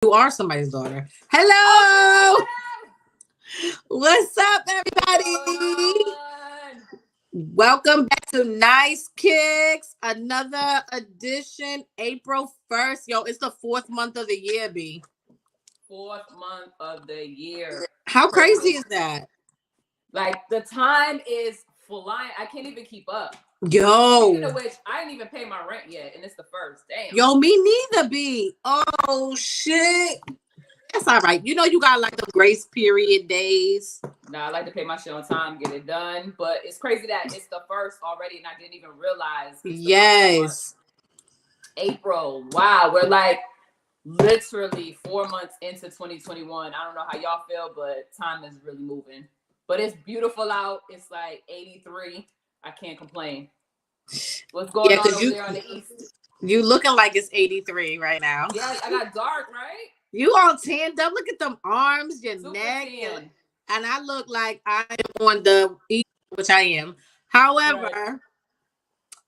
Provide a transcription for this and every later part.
You are somebody's daughter. Oh, Hello. What's up, what's everybody? going on? Welcome back to Nyce Kicks. Another edition, April 1st. Yo, it's the fourth month of the year, B. Fourth month of the year. How crazy Crazy. is that? Like the time is flying. I can't even keep up. Speaking Yo. of which, I didn't even pay my rent yet, and it's the first. Damn. Yo, me neither, B. Oh, shit. That's all right. You know you got like the grace period days. Nah, I like to pay my shit on time, get it done. But it's crazy that it's the first already, and I didn't even realize it's the Yes. April. Wow, we're like literally 4 months into 2021. I don't know how y'all feel, but time is really moving. But it's beautiful out. It's like 83. I can't complain. What's going on over there on the east? You looking like it's 83 right now. Yes, I got dark, right? You all tanned up. Look at them arms, your Super neck, tan. and I look like I am on the east, which I am. However, Right.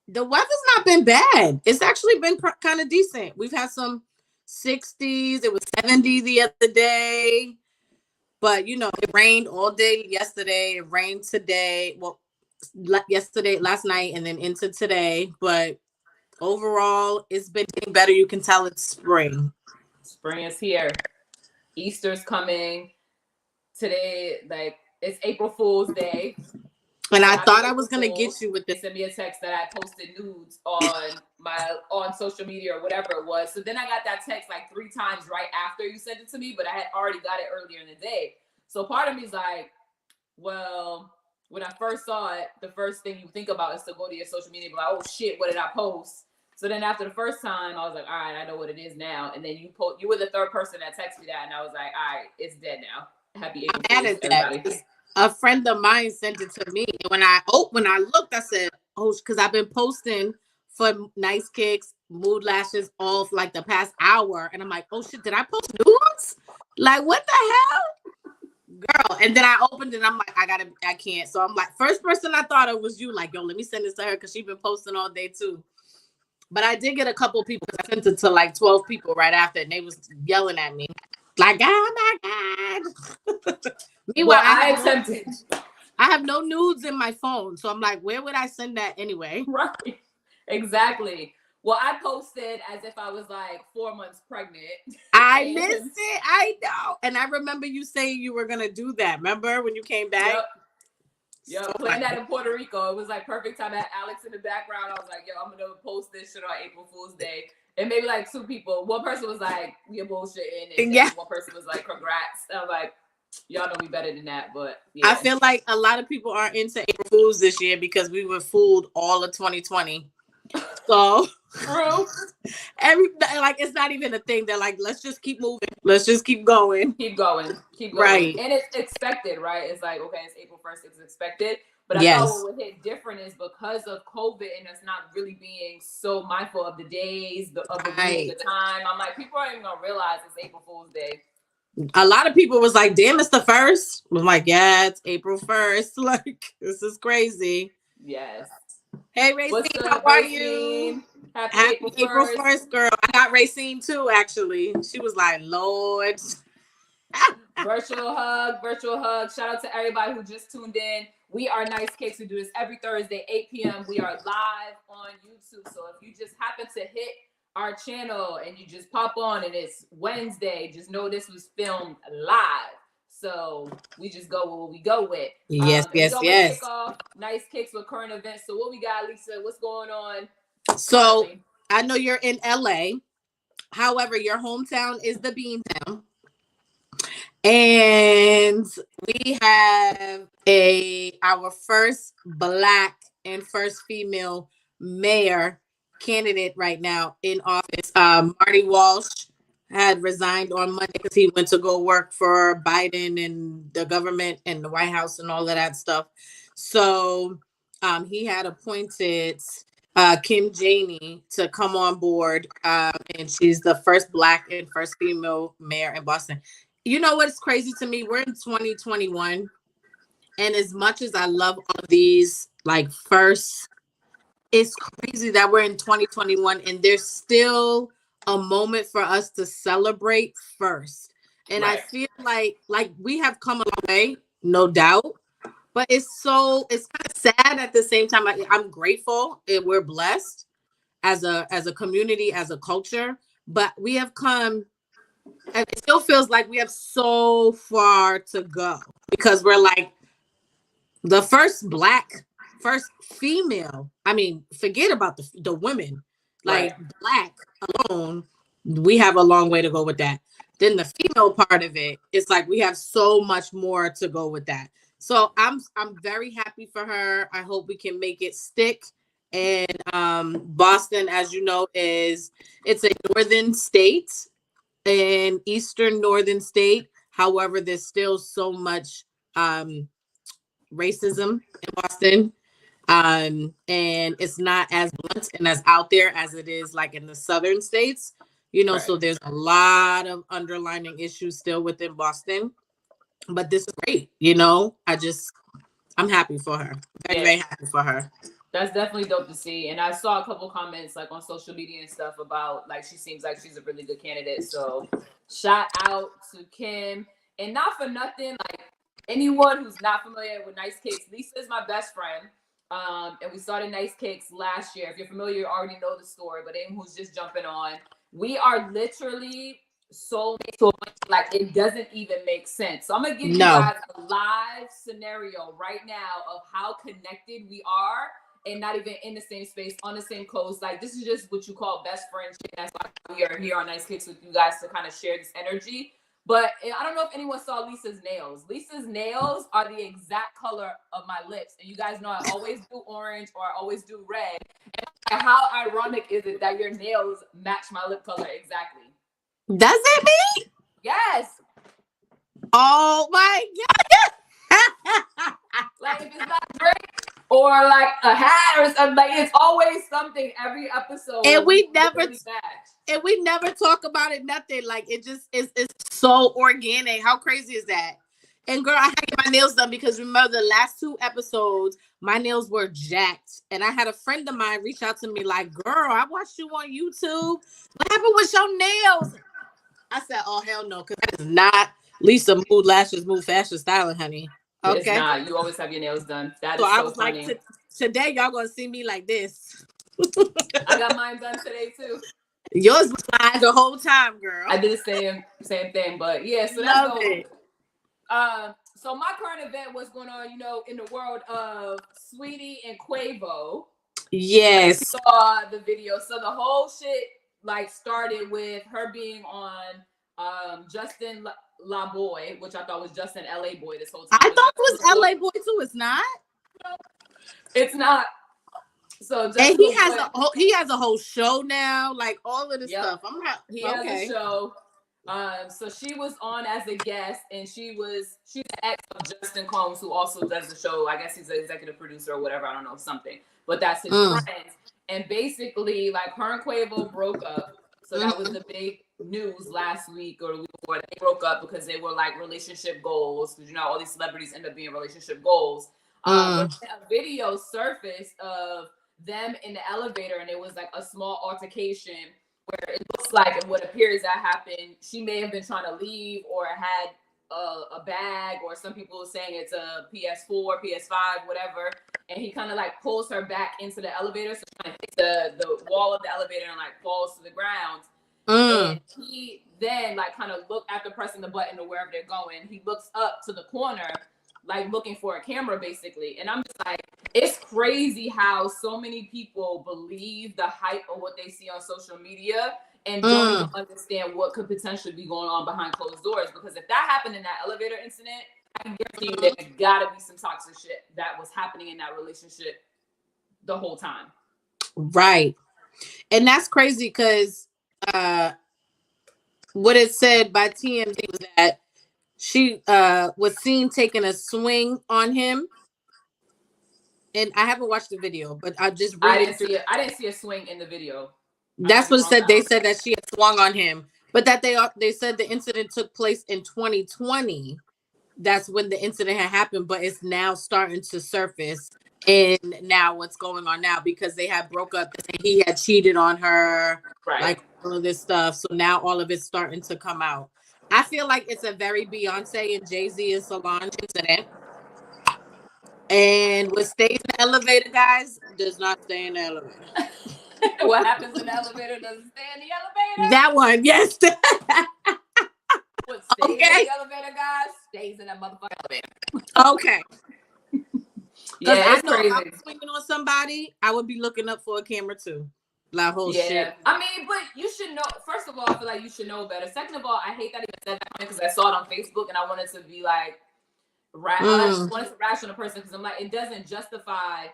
the weather's not been bad. It's actually been kind of decent. We've had some 60s. It was 70 the other day. But you know, it rained all day yesterday. It rained today. Well, yesterday, last night, and then into today. But overall, it's been getting better. You can tell it's spring. Spring is here. Easter's coming. Today, like it's April Fool's Day. And I Happy thought I April was gonna Fools. get you with They this. sent me a text that I posted nudes on social media or whatever it was. So then I got that text like 3 times right after you sent it to me, but I had already got it earlier in the day. So part of me is like, well, when I first saw it, the first thing you think about is to go to your social media and be like, oh shit, what did I post? So then after the first time, I was like, all right, I know what it is now. And then you were the third person that texted me that, and I was like, all right, it's dead now. Happy April I Fools, added that everybody. because a friend of mine sent it to me. And when I looked, I said, "Oh," because I've been posting for Nice Kicks, Mood Lashes off like the past hour, and I'm like, "Oh shit, did I post nudes? Like what the hell, girl?" And then I opened it, and I'm like, I can't." So I'm like, first person I thought of was you. Like, yo, let me send this to her because she's been posting all day too. But I did get a couple people. I sent it to like 12 people right after, and they was yelling at me, like, "Oh my god!" Meanwhile, Well, I attempted. I have no nudes in my phone, so I'm like, where would I send that anyway? Right. Exactly. Well, I posted as if I was like 4 months pregnant. I And missed it. I know, and I remember you saying you were gonna do that. Remember when you came back? yep, So playing that in Puerto Rico. It was like perfect time. I had Alex in the background. I was like, yo, I'm gonna post this shit on April Fool's Day. And maybe like 2 people. One person was like, you're bullshitting, and yeah, then one person was like, congrats. And I'm like, y'all know me better than that, but I yeah. feel like a lot of people aren't into April Fools this year because we were fooled all of 2020. So True. like it's not even a thing. They're like, let's just keep moving. Let's just keep going. Keep going. Keep going. Right. And it's expected, right? It's like, okay, it's April 1st, it's expected. But I thought Yes. what would hit different is because of COVID and us not really being so mindful of the days, of the week, the time. I'm like, people aren't even gonna realize it's April Fool's Day. A lot of people was like, damn, it's the first. I'm like, yeah, it's April 1st. Like, this is crazy. Yes. Hey, Racine, What's how good, are you? Racine? Happy Happy April April 1st. 1st, girl. I got Racine too, actually. She was like, Lord. Virtual hug. Shout out to everybody who just tuned in. We are Nyce Kicks. We do this every Thursday, 8 p.m. We are live on YouTube. So if you just happen to hit our channel and you just pop on and it's Wednesday, just know this was filmed live. So we just go with what we go with. Yes. We always kick off Nyce Kicks with current events. So what we got, Lisa? What's going on? So currently? I know you're in LA. However, your hometown is the Beantown. And we have our first Black and first female mayor candidate right now in office. Marty Walsh had resigned on Monday because he went to go work for Biden and the government and the White House and all of that stuff. So he had appointed Kim Janey to come on board, and she's the first Black and first female mayor in Boston. You know what's crazy to me? We're in 2021, and as much as I love all of these like first, it's crazy that we're in 2021 and there's still a moment for us to celebrate first. And I Right. feel like we have come a long way, no doubt. But it's kind of sad at the same time. I'm grateful and we're blessed as a community, as a culture. But we have come, and it still feels like we have so far to go because we're like the first female. I mean, forget about the women, Right. like black alone. We have a long way to go with that. Then the female part of it, it's like we have so much more to go with that. So I'm very happy for her. I hope we can make it stick. And Boston, as you know, it's a northern state, an eastern northern state. However, there's still so much um racism in Boston. And it's not as blunt and as out there as it is like in the southern states, Right. so there's a lot of underlining issues still within Boston. But this is great, I'm happy for her. Very, Yeah. very happy for her. That's definitely dope to see. And I saw a couple comments like on social media and stuff about like she seems like she's a really good candidate. So shout out to Kim. And not for nothing, like anyone who's not familiar with Nyce Kicks, Lisa is my best friend. And we started Nyce Kicks last year. If you're familiar, you already know the story, but anyone who's just jumping on, we are literally soulmates to a point like it doesn't even make sense. So I'm gonna give you No. guys a live scenario right now of how connected we are and not even in the same space, on the same coast. Like this is just what you call best friendship. That's why we are here on Nyce Kicks with you guys to kind of share this energy. But I don't know if anyone saw Lisa's nails. Lisa's nails are the exact color of my lips. And you guys know I always do orange or I always do red. And how ironic is it that your nails match my lip color exactly? Does it mean? Yes. Oh my god. Like if it's not Drake or like a hat or something, like it's always something every episode. And we never match. and we never talk about it, nothing. Like it just it's so organic. How crazy is that? And girl, I had to get my nails done because remember the last 2 episodes, my nails were jacked. And I had a friend of mine reach out to me like, girl, I watched you on YouTube. What happened with your nails? I said, oh hell no, because that is not Lisa Mood Lashes Move Fashion Styling, honey. Okay. It's not. You always have your nails done. That So is I so was funny. like, today y'all gonna see me like this. I got mine done today too. Yours was live the whole time, girl. I did the same thing, but yeah, so that's Love dope. it. So my current event was going on, in the world of Sweetie and Quavo. Yes. I saw the video. So the whole shit like started with her being on Justin La Boy, which I thought was Justin LA Boy this whole time. I thought it was LA Boy too. It's not. It's not. So and he has a whole show now, like all of this stuff. He has a show. So she was on as a guest, and she's the ex of Justin Combs, who also does the show. I guess he's an executive producer or whatever. I don't know, something. But that's his friend. And basically, like her and Quavo broke up. So that was the big news last week or the week before. They broke up because they were like relationship goals. Because all these celebrities end up being relationship goals. But a video surfaced of them in the elevator, and it was like a small altercation where it looks like, and what appears that happened, she may have been trying to leave or had a bag, or some people are saying it's a PS4, PS5, whatever, and he kind of like pulls her back into the elevator, so kind of hits the wall of the elevator and like falls to the ground. And he then like kind of look after pressing the button to wherever they're going, he looks up to the corner like looking for a camera basically. And I'm just like, it's crazy how so many people believe the hype of what they see on social media and don't even understand what could potentially be going on behind closed doors. Because if that happened in that elevator incident, I can guarantee you there's gotta be some toxic shit that was happening in that relationship the whole time. Right. And that's crazy because what it said by TMZ was that she was seen taking a swing on him. And I haven't watched the video, but I just I didn't see a swing in the video. That's what said. They said that she had swung on him, but that they said the incident took place in 2020. That's when the incident had happened, but it's now starting to surface. And now what's going on now, because they had broke up, he had cheated on her, right, like all of this stuff. So now all of it's starting to come out. I feel like it's a very Beyonce and Jay-Z and Solange incident. And what stays in the elevator, guys, does not stay in the elevator. What happens in the elevator doesn't stay in the elevator. That one, yes. What stays in the elevator, guys, stays in that motherfucking elevator. Okay. Yeah, it's I know crazy. if I was swinging on somebody, I would be looking up for a camera too. Like whole shit. I mean, but you should know. First of all, I feel like you should know better. Second of all, I hate that I even said that because I saw it on Facebook and I wanted to be like, I just wanted to rash on a person because I'm like, it doesn't justify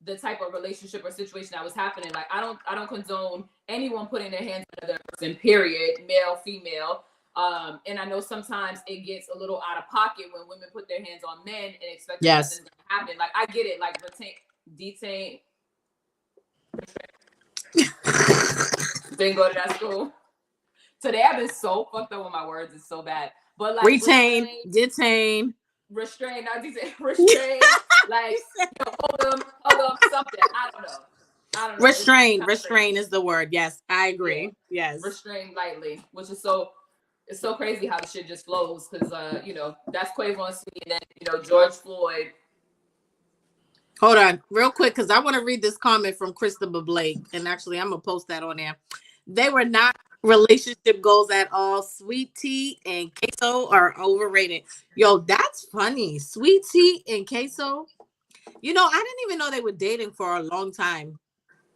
the type of relationship or situation that was happening. Like, I don't condone anyone putting their hands on another person. Period, male, female. And I know sometimes it gets a little out of pocket when women put their hands on men and expect something to happen. Like, I get it. Like, detain. Didn't go to that school. Today I've been so fucked up with my words. It's so bad. But like detain, restrain, not detain, restrain. Like, hold them, something. I don't know. Restrain is the word. Yes, I agree. Yeah. Yes. Restrain lightly, which is it's so crazy how the shit just flows because that's Quavo and then George Floyd. Hold on, real quick, because I want to read this comment from Christopher Blake, and actually, I'm gonna post that on there. They were not relationship goals at all. Sweet tea and queso are overrated. Yo, that's funny. Sweet tea and queso. I didn't even know they were dating for a long time.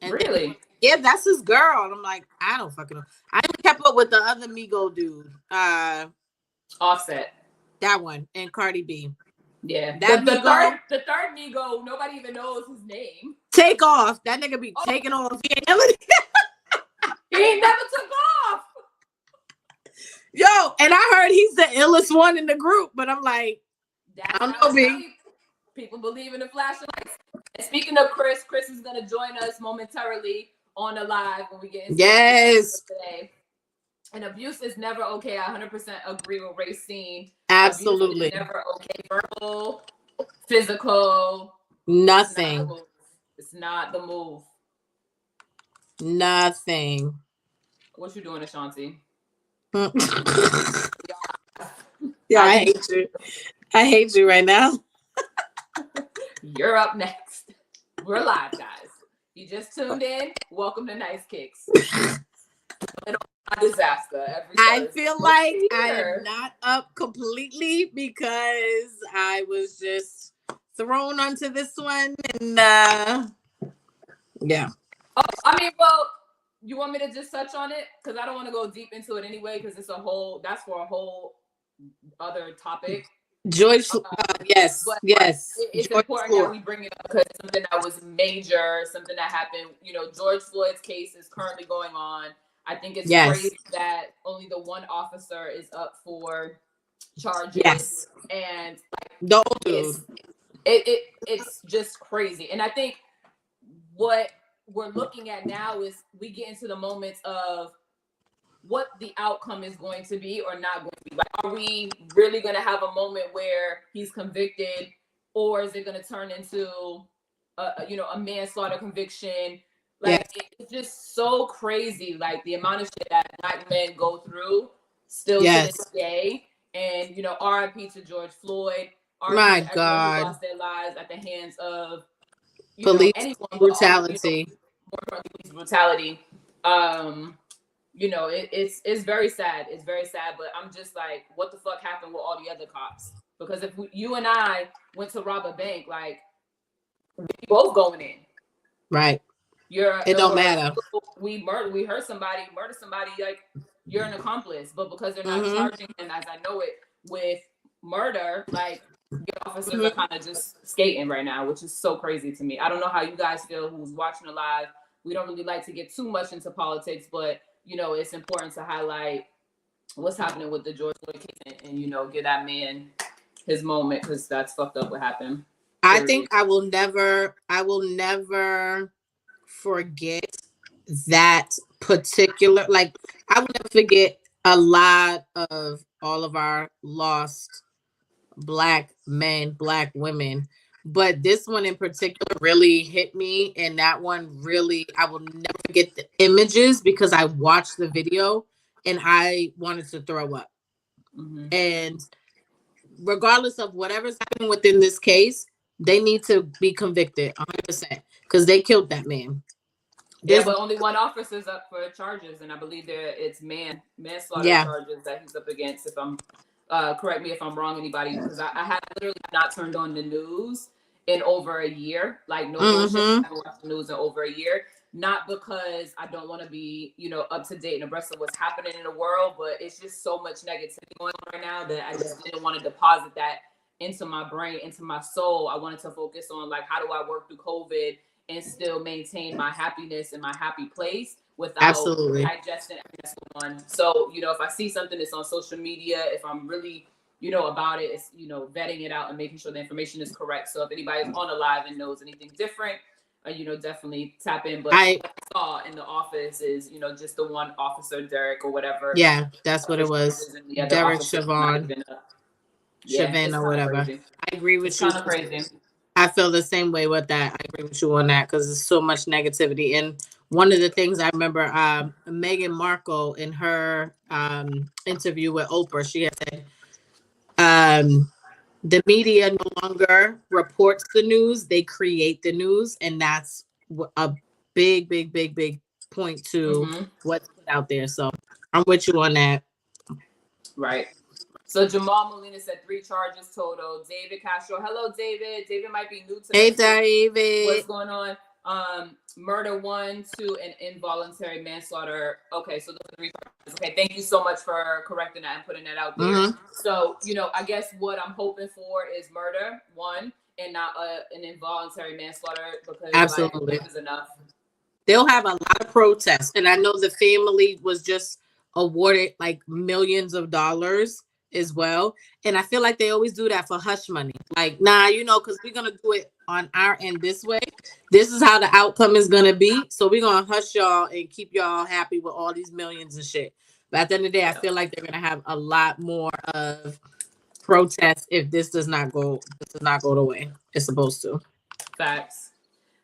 And really? Yeah, that's his girl. And I'm like, I don't fucking know. I even kept up with the other Migo dude. Offset. That one and Cardi B. Yeah. The third Migo, nobody even knows his name. Take off. That nigga be taking off. He ain't never took off. Yo, and I heard he's the illest one in the group, but I'm like, I don't know, B. People believe in the flashing lights. And speaking of Chris is going to join us momentarily on the live when we get into today. And abuse is never okay. I 100% agree with Racine. Absolutely. Never okay. Verbal, physical. Nothing. It's not the move. Nothing. What you doing, Ashanti? Yeah, I hate you. I hate you right now. You're up next. We're live, guys. You just tuned in. Welcome to Nyce Kicks. Disaster. I feel like I am not up completely because I was just thrown onto this one, and yeah. Oh, I mean, well, you want me to just touch on it because I don't want to go deep into it anyway because that's for a whole other topic. George, yes. It's important that we bring it up because it's something that was major, something that happened. George Floyd's case is currently going on. I think it's crazy that only the one officer is up for charges. Yes. And the old dude. It's just crazy. And I think what we're looking at now is we get into the moments of what the outcome is going to be or not going to be. Like, are we really going to have a moment where he's convicted, or is it going to turn into a manslaughter conviction? Like, it's just so crazy, like the amount of shit that Black men go through still to this day. And RIP to George Floyd. My God, who lost their lives at the hands of police anyone, brutality. Police brutality. It's very sad. It's very sad. But I'm just like, what the fuck happened with all the other cops? Because if you and I went to rob a bank, like, we both going in. Right. It don't matter. We hurt somebody, murder somebody, like, you're an accomplice. But because they're not charging him, as I know it, with murder, like, the officers are kind of just skating right now, which is so crazy to me. I don't know how you guys feel who's watching the live. We don't really like to get too much into politics, but it's important to highlight what's happening with the George Floyd case and give that man his moment, because that's fucked up what happened. I think I will never forget that particular, like, I will never forget a lot of all of our lost Black men, Black women, but this one in particular really hit me, and that one really, I will never forget the images because I watched the video and I wanted to throw up. Mm-hmm. And regardless of whatever's happening within this case, they need to be convicted 100% because they killed that man. Yeah, This, but only one officer's up for charges, and I believe it's manslaughter yeah. charges that he's up against. If I'm correct me if I'm wrong, anybody, because I have literally not turned on the news in over a year. Like no bullshit, I haven't watched the news in over a year. Not because I don't want to be, up to date and abreast of what's happening in the world, but it's just so much negativity going on right now that I just didn't want to deposit that into my brain, into my soul. I wanted to focus on like how do I work through COVID and still maintain my happiness and my happy place without Absolutely. digesting everything that's going on. So, if I see something that's on social media, if I'm really, about it, it's, vetting it out and making sure the information is correct. So if anybody's on the live and knows anything different, definitely tap in. But what I saw in the office is, just the one officer, Derek or whatever. Yeah, that's what it was. Derek Chauvin. Chauvin or whatever. Crazy. I agree with it's you. Kind of crazy. I feel the same way with that. I agree with you on that because there's so much negativity. And one of the things I remember, Meghan Markle in her interview with Oprah, she had said, the media no longer reports the news; they create the news, and that's a big, big, big, big point to what's put out there. So I'm with you on that. Right. So Jamal Molina said 3 charges total. David Castro, hello David. David might be new to Hey David, what's going on? Murder 1, 2, and involuntary manslaughter. Okay, so those are 3 charges. Okay, thank you so much for correcting that and putting that out there. So I guess what I'm hoping for is murder 1 and not an involuntary manslaughter because absolutely is enough. They'll have a lot of protests, and I know the family was just awarded like millions of dollars as well. And I feel like they always do that for hush money. Like, nah, because we're gonna do it on our end this way. This is how the outcome is gonna be. So we're gonna hush y'all and keep y'all happy with all these millions and shit. But at the end of the day, I feel like they're gonna have a lot more of protests if this does not go the way it's supposed to. Facts.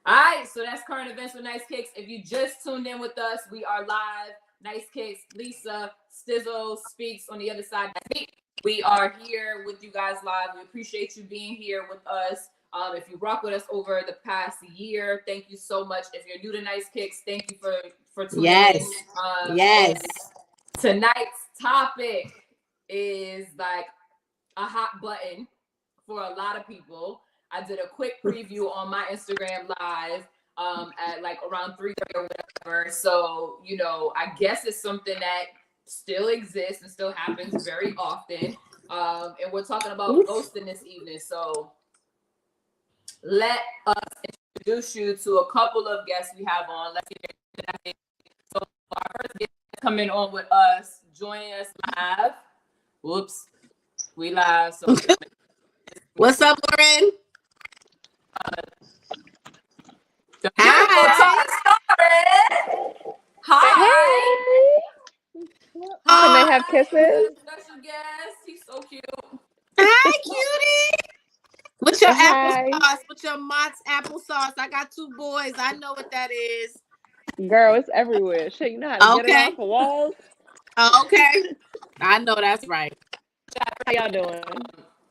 All right, so that's current events with Nyce Kicks. If you just tuned in with us, we are live. Nyce Kicks, Lisa, Stizzle Speaks on the other side. We are here with you guys live. We appreciate you being here with us. If you rock with us over the past year, thank you so much. If you're new to Nyce Kicks, thank you for tuning in. Yes. Tonight's topic is like a hot button for a lot of people. I did a quick preview on my Instagram live at like around 3:30 or whatever. So, I guess it's something that still exists and still happens very often. And we're talking about ghosting this evening. So let us introduce you to a couple of guests we have on. Let's get so our first guest coming on with us, joining us live. Whoops. We live. So what's up, Lauren? Hi. Hi. Can they have kisses? Special guest. He's so cute. Hi, cutie. With your applesauce, with your Mott's applesauce. I got 2 boys. I know what that is. Girl, it's everywhere. Shit, you know how to get it off the walls? Okay. I know that's right. How y'all doing?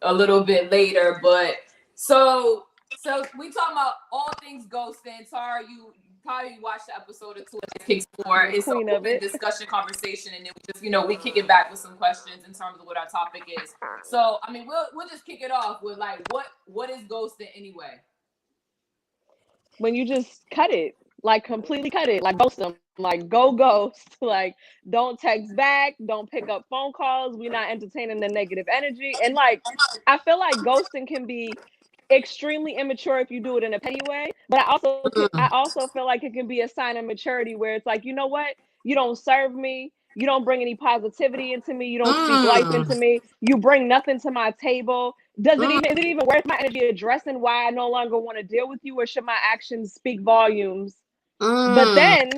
A little bit later, but so we talking about all things ghosting. Tara, you probably watched the episode or 2 of Kicks 4. It's an open discussion conversation, and then we just we kick it back with some questions in terms of what our topic is. So I mean, we'll just kick it off with like what is ghosting anyway? When you just cut it, like completely cut it, like ghost them, like go ghost, like don't text back, don't pick up phone calls. We're not entertaining the negative energy, and like I feel like ghosting can be extremely immature if you do it in a petty way, but I also feel like it can be a sign of maturity where it's like, you know what, you don't serve me, you don't bring any positivity into me, you don't speak life into me, you bring nothing to my table. Is it even worth my energy addressing why I no longer want to deal with you, or should my actions speak volumes? But then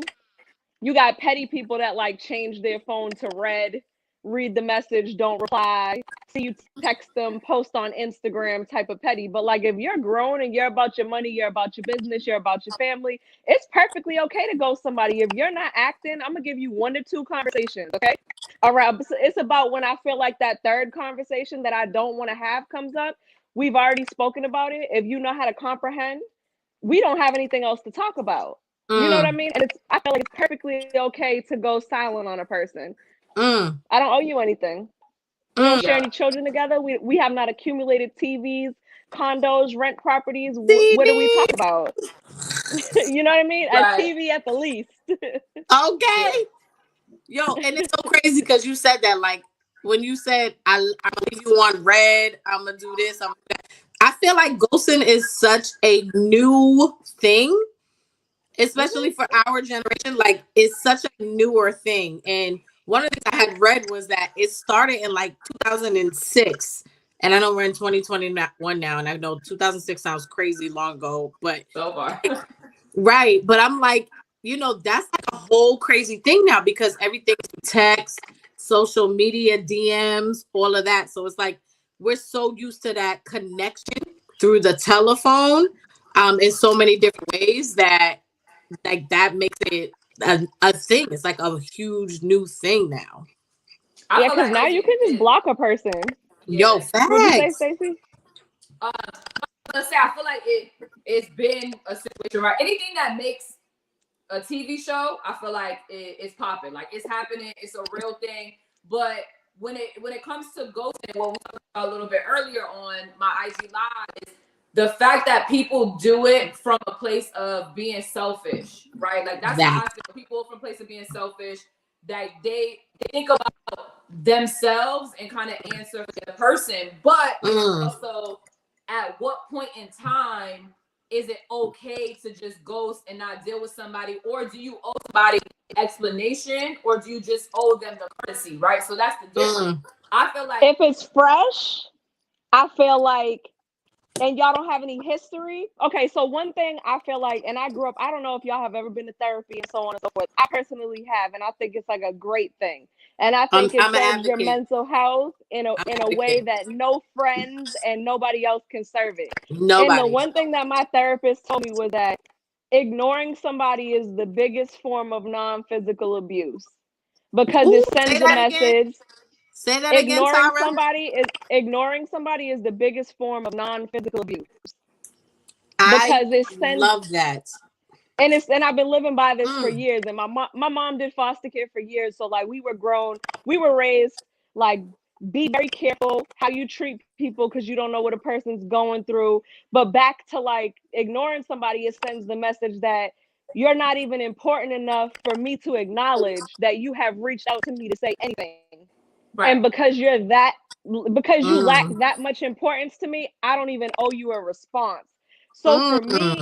you got petty people that like change their phone to red read the message, don't reply, see you text them, post on Instagram type of petty. But like if you're grown and you're about your money, you're about your business, you're about your family, it's perfectly okay to ghost somebody. If you're not acting, I'm gonna give you 1 to 2 conversations, okay? All right. It's about when I feel like that third conversation that I don't want to have comes up. We've already spoken about it. If you know how to comprehend, we don't have anything else to talk about. You know what I mean? And I feel like it's perfectly okay to go silent on a person. I don't owe you anything. We don't share any children together. We have not accumulated TVs, condos, rent properties. What do we talk about? You know what I mean? Right. A TV at the least. Okay. Yo, and it's so crazy because you said that, like, when you said, I leave you on red, I'm going to do this. I feel like ghosting is such a new thing, especially for our generation. Like, it's such a newer thing. And one of the things I had read was that it started in like 2006. And I know we're in 2021 now, and I know 2006 sounds crazy long ago, but So far. right. But I'm like, you know, that's like a whole crazy thing now because everything's text, social media, DMs, all of that. So it's like we're so used to that connection through the telephone in so many different ways that like that makes it a thing. It's like a huge new thing now. Yeah, because now you can just block a person. Yo, facts. What'd you say, Stacey? Let's say I feel like it's been a situation, right? Anything that makes a TV show, I feel like it's popping. Like it's happening. It's a real thing. But when it comes to ghosting, what we talked about a little bit earlier on my IG live is the fact that people do it from a place of being selfish, right? Like that's how I feel. People from a place of being selfish, that they think about themselves and kind of answer for the person, but also at what point in time is it okay to just ghost and not deal with somebody, or do you owe somebody explanation, or do you just owe them the courtesy, right? So that's the difference. I feel like if it's fresh, I feel like, and y'all don't have any history. Okay, so one thing I feel like, and I grew up, I don't know if y'all have ever been to therapy and so on and so forth. I personally have, and I think it's like a great thing. And I think it serves your mental health in a way that no friends and nobody else can serve it. Nobody. And the one thing that my therapist told me was that ignoring somebody is the biggest form of non-physical abuse because it sends a message. Again. Say that ignoring again, ignoring somebody is the biggest form of non-physical abuse. I love that. And I've been living by this for years. And my mom did foster care for years. So like we were raised like be very careful how you treat people because you don't know what a person's going through. But back to like ignoring somebody, it sends the message that you're not even important enough for me to acknowledge that you have reached out to me to say anything. Right. And because you lack that much importance to me, I don't even owe you a response. So for me,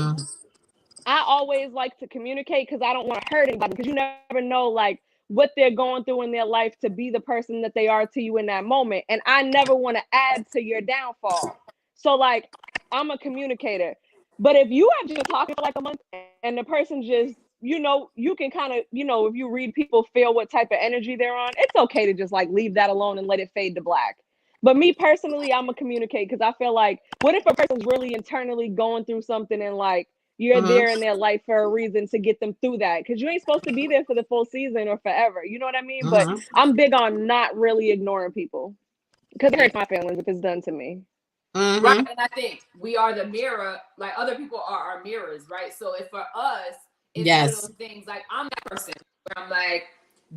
I always like to communicate because I don't want to hurt anybody, because you never know like what they're going through in their life to be the person that they are to you in that moment. And I never want to add to your downfall. So like I'm a communicator. But if you have just talking for like a month and the person just, you know, you can kind of, you know, if you read people, feel what type of energy they're on, it's okay to just like leave that alone and let it fade to black. But me personally, I'm gonna communicate because I feel like, what if a person's really internally going through something and like you're there in their life for a reason to get them through that? Because you ain't supposed to be there for the full season or forever. You know what I mean? But I'm big on not really ignoring people because it hurts my feelings if it's done to me. Right. And I think we are the mirror, like other people are our mirrors, right? So if for us, it's one of those things, like I'm that person where I'm like,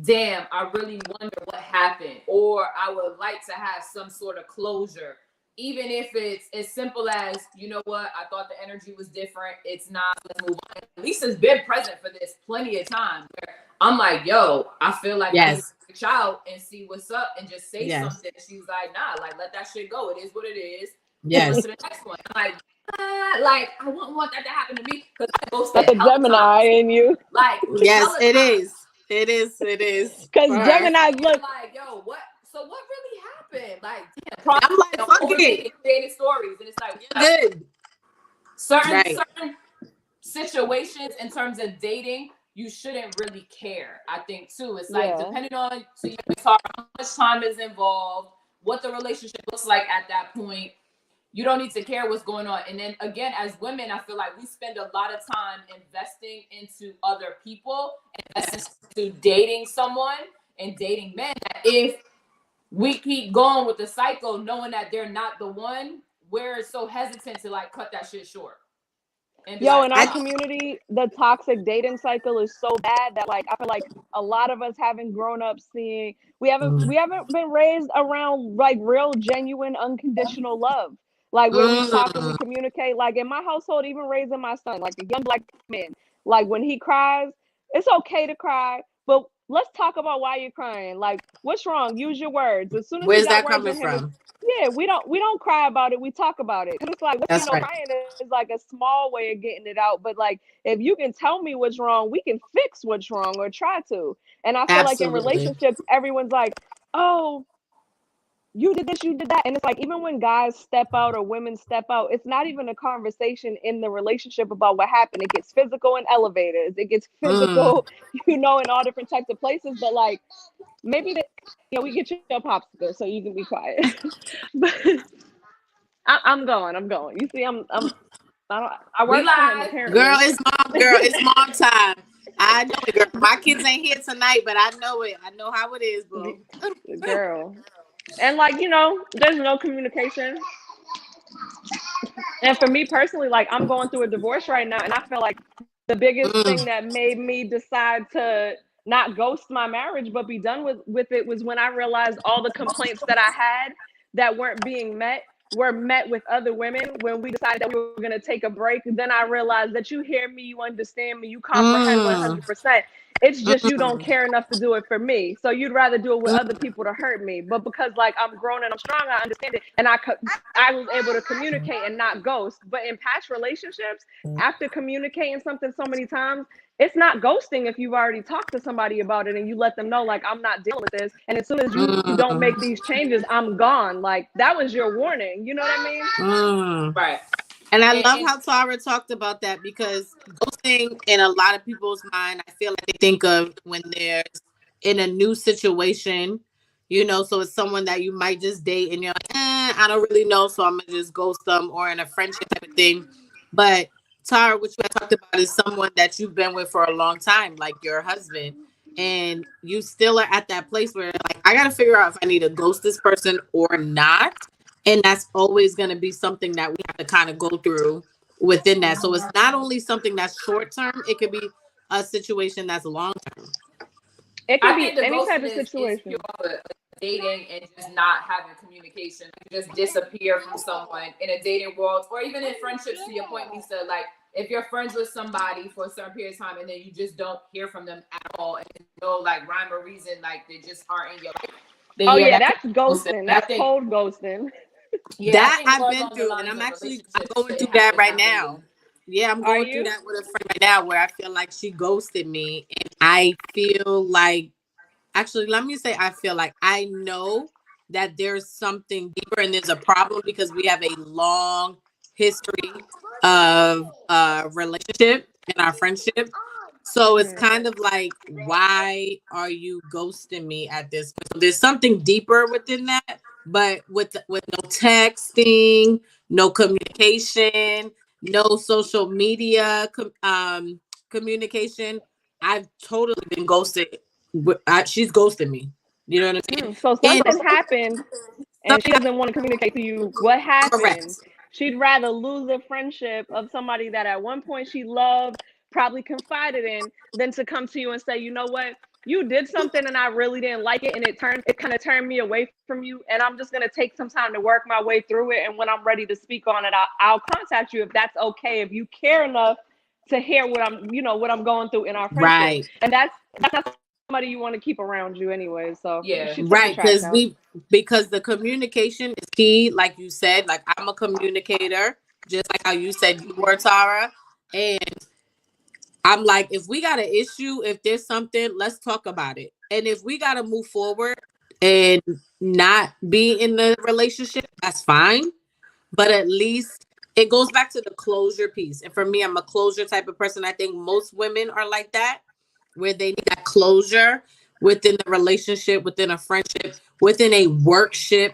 damn, I really wonder what happened, or I would like to have some sort of closure, even if it's as simple as, you know what, I thought the energy was different, it's not, let's move on. Lisa's been present for this plenty of time where I'm like, yo, I feel like I need to reach out and see what's up and just say something. She's like, nah, like let that shit go. It is what it is. Yes. To the next one. I'm like I wouldn't want that to happen to me because I go that's a Gemini in you. Like it is. Because Gemini look like, yo, what? So what really happened? Like, damn, I'm like, fuck it. Creating stories, and it's like, good. Certain situations in terms of dating, you shouldn't really care. I think too. It's like depending on how much time is involved, what the relationship looks like at that point. You don't need to care what's going on. And then again, as women, I feel like we spend a lot of time investing into other people, investing into dating someone and dating men. That if we keep going with the cycle, knowing that they're not the one, we're so hesitant to like cut that shit short. And be like, in our community, the toxic dating cycle is so bad that like I feel like a lot of us haven't grown up seeing we haven't been raised around like real, genuine, unconditional love. Like where we talk and we communicate. Like in my household, even raising my son, like a young black man, like when he cries, it's okay to cry, but let's talk about why you're crying. Like, what's wrong? Use your words. As soon as Where's we got that words coming with him, from? yeah, we don't cry about it. We talk about it. Cause it's like, That's right. crying is like a small way of getting it out. But like, if you can tell me what's wrong, we can fix what's wrong or try to. And I feel like in Absolutely. relationships, everyone's like, oh, you did this, you did that. And it's like, even when guys step out or women step out, it's not even a conversation in the relationship about what happened. It gets physical in elevators. It gets physical, in all different types of places. But like, maybe we get you a popsicle so you can be quiet. But I'm going. You see, I work for him apparently. Girl, it's mom time. I know it, girl. My kids ain't here tonight, but I know it. I know how it is, bro. Girl. And like, there's no communication. And for me personally, like I'm going through a divorce right now, and I feel like the biggest thing that made me decide to not ghost my marriage but be done with it was when I realized all the complaints that I had that weren't being met were met with other women. When we decided that we were going to take a break, then I realized that you hear me, you understand me, you comprehend 100%. It's just you don't care enough to do it for me. So you'd rather do it with other people to hurt me. But because like I'm grown and I'm strong, I understand it. And I was able to communicate and not ghost. But in past relationships, after communicating something so many times, it's not ghosting if you've already talked to somebody about it and you let them know, like, I'm not dealing with this. And as soon as you don't make these changes, I'm gone. Like, that was your warning. You know what I mean? Right. And I love how Tara talked about that, because ghosting in a lot of people's mind, I feel like they think of when they're in a new situation, so it's someone that you might just date and you're like, I don't really know, so I'm going to just ghost them, or in a friendship type of thing. But Tara, what you had talked about is someone that you've been with for a long time, like your husband, and you still are at that place where like, I got to figure out if I need to ghost this person or not. And that's always going to be something that we have to kind of go through within that. So it's not only something that's short term, it could be a situation that's long term. It could be any type of situation. Is dating and just not having communication, just disappear from someone in a dating world, or even in friendships. To your point, Lisa, like if you're friends with somebody for a certain period of time and then you just don't hear from them at all, and no like rhyme or reason, like they just aren't in your life. Then, that's ghosting. That's cold ghosting. That I've been through, and I'm going through that right now. Yeah, I'm going through that with a friend right now where I feel like she ghosted me, and I feel like, actually, let me say, I feel like I know that there's something deeper and there's a problem, because we have a long history of relationship in our friendship. So it's kind of like, why are you ghosting me at this point? So there's something deeper within that, but with no texting, no communication, no social media communication, I've totally been ghosted. She's ghosted me. You know what I'm saying? So something happened and she doesn't want to communicate to you what happened. Correct. She'd rather lose a friendship of somebody that at one point she loved, probably confided in, than to come to you and say, you know what, you did something and I really didn't like it, and it kind of turned me away from you, and I'm just going to take some time to work my way through it, and when I'm ready to speak on it, I'll contact you if that's okay, if you care enough to hear what I'm going through in our friendship. Right. And that's not somebody you want to keep around you anyway. So right, because the communication is key, like you said. Like, I'm a communicator, just like how you said you were, Tara. And I'm like, if we got an issue, if there's something, let's talk about it. And if we got to move forward and not be in the relationship, that's fine. But at least it goes back to the closure piece. And for me, I'm a closure type of person. I think most women are like that. where they need that closure within the relationship, within a friendship, within a workship,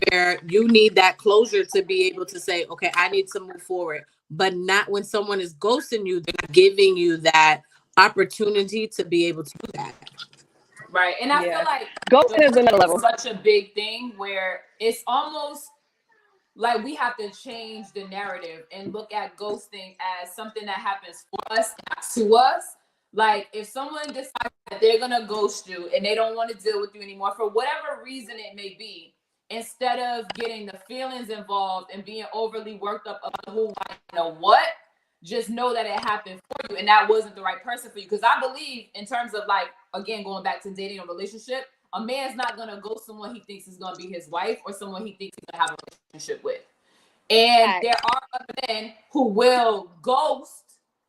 where you need that closure to be able to say, okay, I need to move forward. But not when someone is ghosting you, they're not giving you that opportunity to be able to do that. Right. And I feel like ghosting is another level. such a big thing where it's almost like we have to change the narrative and look at ghosting as something that happens for us, not to us. Like if someone decides that they're gonna ghost you and they don't want to deal with you anymore for whatever reason it may be, instead of getting the feelings involved and being overly worked up about who, you know what, just know that it happened for you and that wasn't the right person for you. Because I believe in terms of like, again, going back to dating a relationship, a man's not gonna ghost someone he thinks is gonna be his wife or someone he thinks he's gonna have a relationship with. And there are other men who will ghost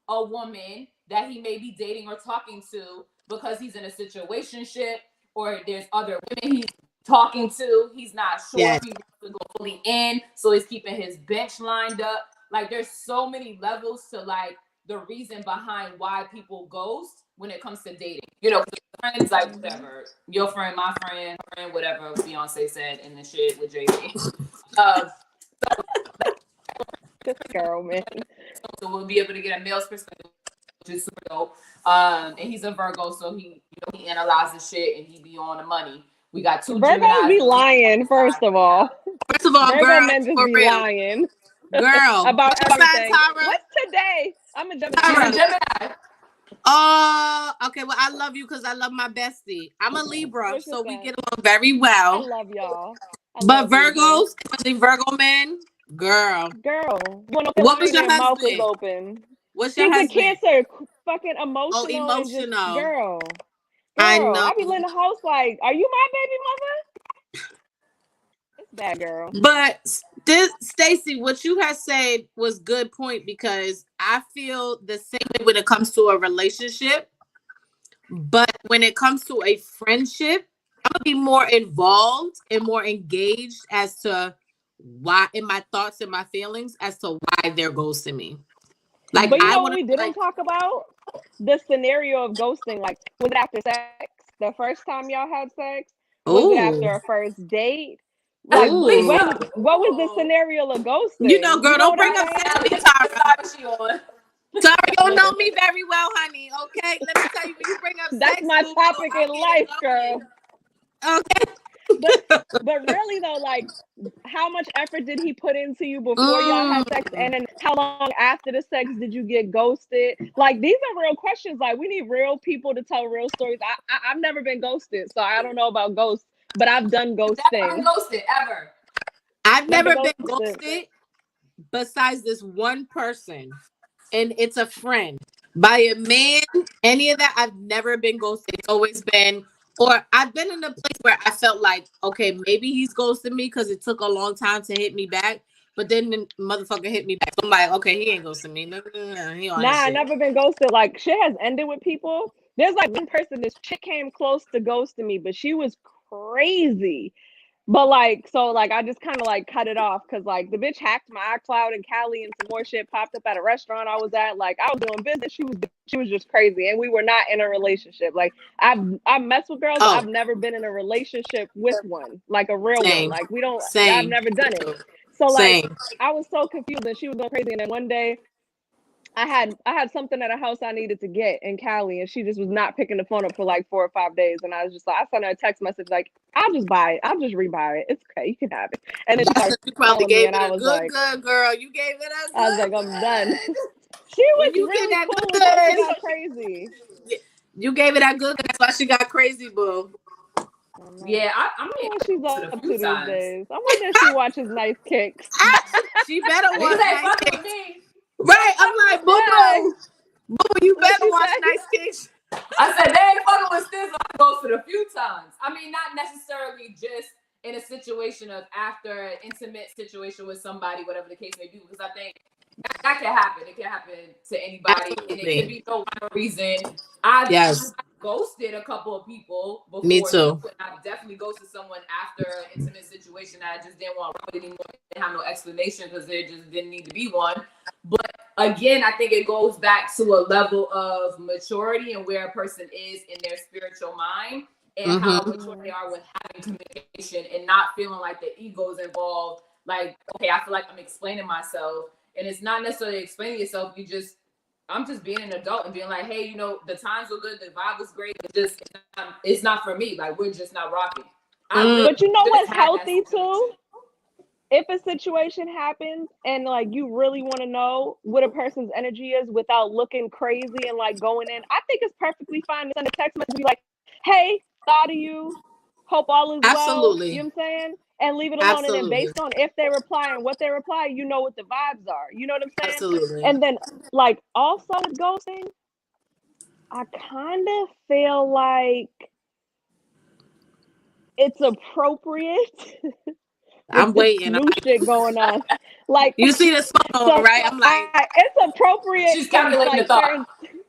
a woman that he may be dating or talking to because he's in a situationship or there's other women he's talking to. He's not sure if he wants to go fully in, so he's keeping his bench lined up. Like there's so many levels to like the reason behind why people ghost when it comes to dating. You know, friends, like whatever, your friend, my friend, whatever Beyonce said in the shit with Jay-Z. This girl, man. So we'll be able to get a male's perspective, which is super dope. And he's a Virgo, so he analyzes shit and he be on the money. We got two Virgos be lying, first of all. First of all, Virgo girl, men just for be real. lying. Girl. About everything. Tara? What's today? I'm a Gemini. She's a Gemini. Oh, okay. Well, I love you because I love my bestie. I'm a Libra, What's so your we sign? get along very well. I love y'all. But Virgos, especially Virgo men, girl. What was your mouth husband? is open. What's your He's husband? a Cancer, fucking emotional. Oh, and just, emotional. girl. I know. I be in the house like, are you my baby mother? It's bad, girl. But this, Stacey, what you had said was good point, because I feel the same way when it comes to a relationship. But when it comes to a friendship, I'm gonna be more involved and more engaged as to why, in my thoughts and my feelings, as to why they're ghosting me. Like, but you I know want what we didn't talk about? The scenario of ghosting. Like, was it after sex? The first time y'all had sex? Was it after a first date? Like, what was the scenario of ghosting? You know, girl, don't bring up Sally, Tara. Tara, you don't know me very well, honey. Okay, let me tell you, when you bring up that's sex, my topic in life, girl. Okay. But really though, like, how much effort did he put into you before y'all had sex, and then how long after the sex did you get ghosted? Like, these are real questions. Like, we need real people to tell real stories. I've never been ghosted, so I don't know about ghosts, but I've done ghosting. Never been ghosted ever. I've never been ghosted besides this one person, and it's a friend. By a man, any of that, I've never been ghosted. It's always been, or I've been in a place where I felt like, okay, maybe he's ghosting me because it took a long time to hit me back. But then the motherfucker hit me back. So I'm like, okay, he ain't ghosting me. No, I've never been ghosted. Like, shit has ended with people. There's like one person, this chick came close to ghosting me, but she was crazy. But like, so like, I just kind of like cut it off because like the bitch hacked my iCloud in Cali and some more shit popped up at a restaurant I was at. Like, I was doing business. She was just crazy, and we were not in a relationship. Like, I mess with girls. I've never been in a relationship with one, like a real one. Like, we don't. I've never done it. So like, I was so confused, and she was going crazy. And then one day, I had something at a house I needed to get in Cali, and she just was not picking the phone up for like 4 or 5 days. And I was just like, I sent her a text message like, I'll just buy it. I'll just rebuy it. It's okay. You can have it. And then you probably gave it a good girl. You gave it a good. I was like, I'm done. She was really cool until she got crazy. You gave it that good. That's why she got crazy, boo. Yeah, I mean, what she's up to these days. I wonder if she watches Nyce Kicks. She better watch Nyce Kicks. Me. Right, I'm like, boo, you better watch Nyce Kicks. I said, they ain't fucking with Stiz. I ghosted a few times. I mean, not necessarily just in a situation of after an intimate situation with somebody, whatever the case may be, because I think that can happen. It can happen to anybody. Absolutely. And it could be no reason. I've ghosted a couple of people before. Me too. I've definitely ghosted someone after an intimate situation that I just didn't want to anymore. Didn't have no explanation because there just didn't need to be one. But again, I think it goes back to a level of maturity and where a person is in their spiritual mind and how mature they are with having communication and not feeling like the ego is involved. Like, okay, I feel like I'm explaining myself, and it's not necessarily explaining yourself. I'm just being an adult and being like, hey, the times were good, the vibe was great. It's not for me. Like, we're just not rocking. But you know what's healthy too? If a situation happens and like you really want to know what a person's energy is without looking crazy and like going in, I think it's perfectly fine to send a text message and be like, hey, thought of you, hope all is well. You know what I'm saying? And leave it alone. And then based on if they reply and what they reply, you know what the vibes are. You know what I'm saying? Absolutely. And then like also with ghosting, I kind of feel like it's appropriate. I'm waiting. New shit going on. Like you see the song, right? I'm like, it's appropriate. She's calculating the thought.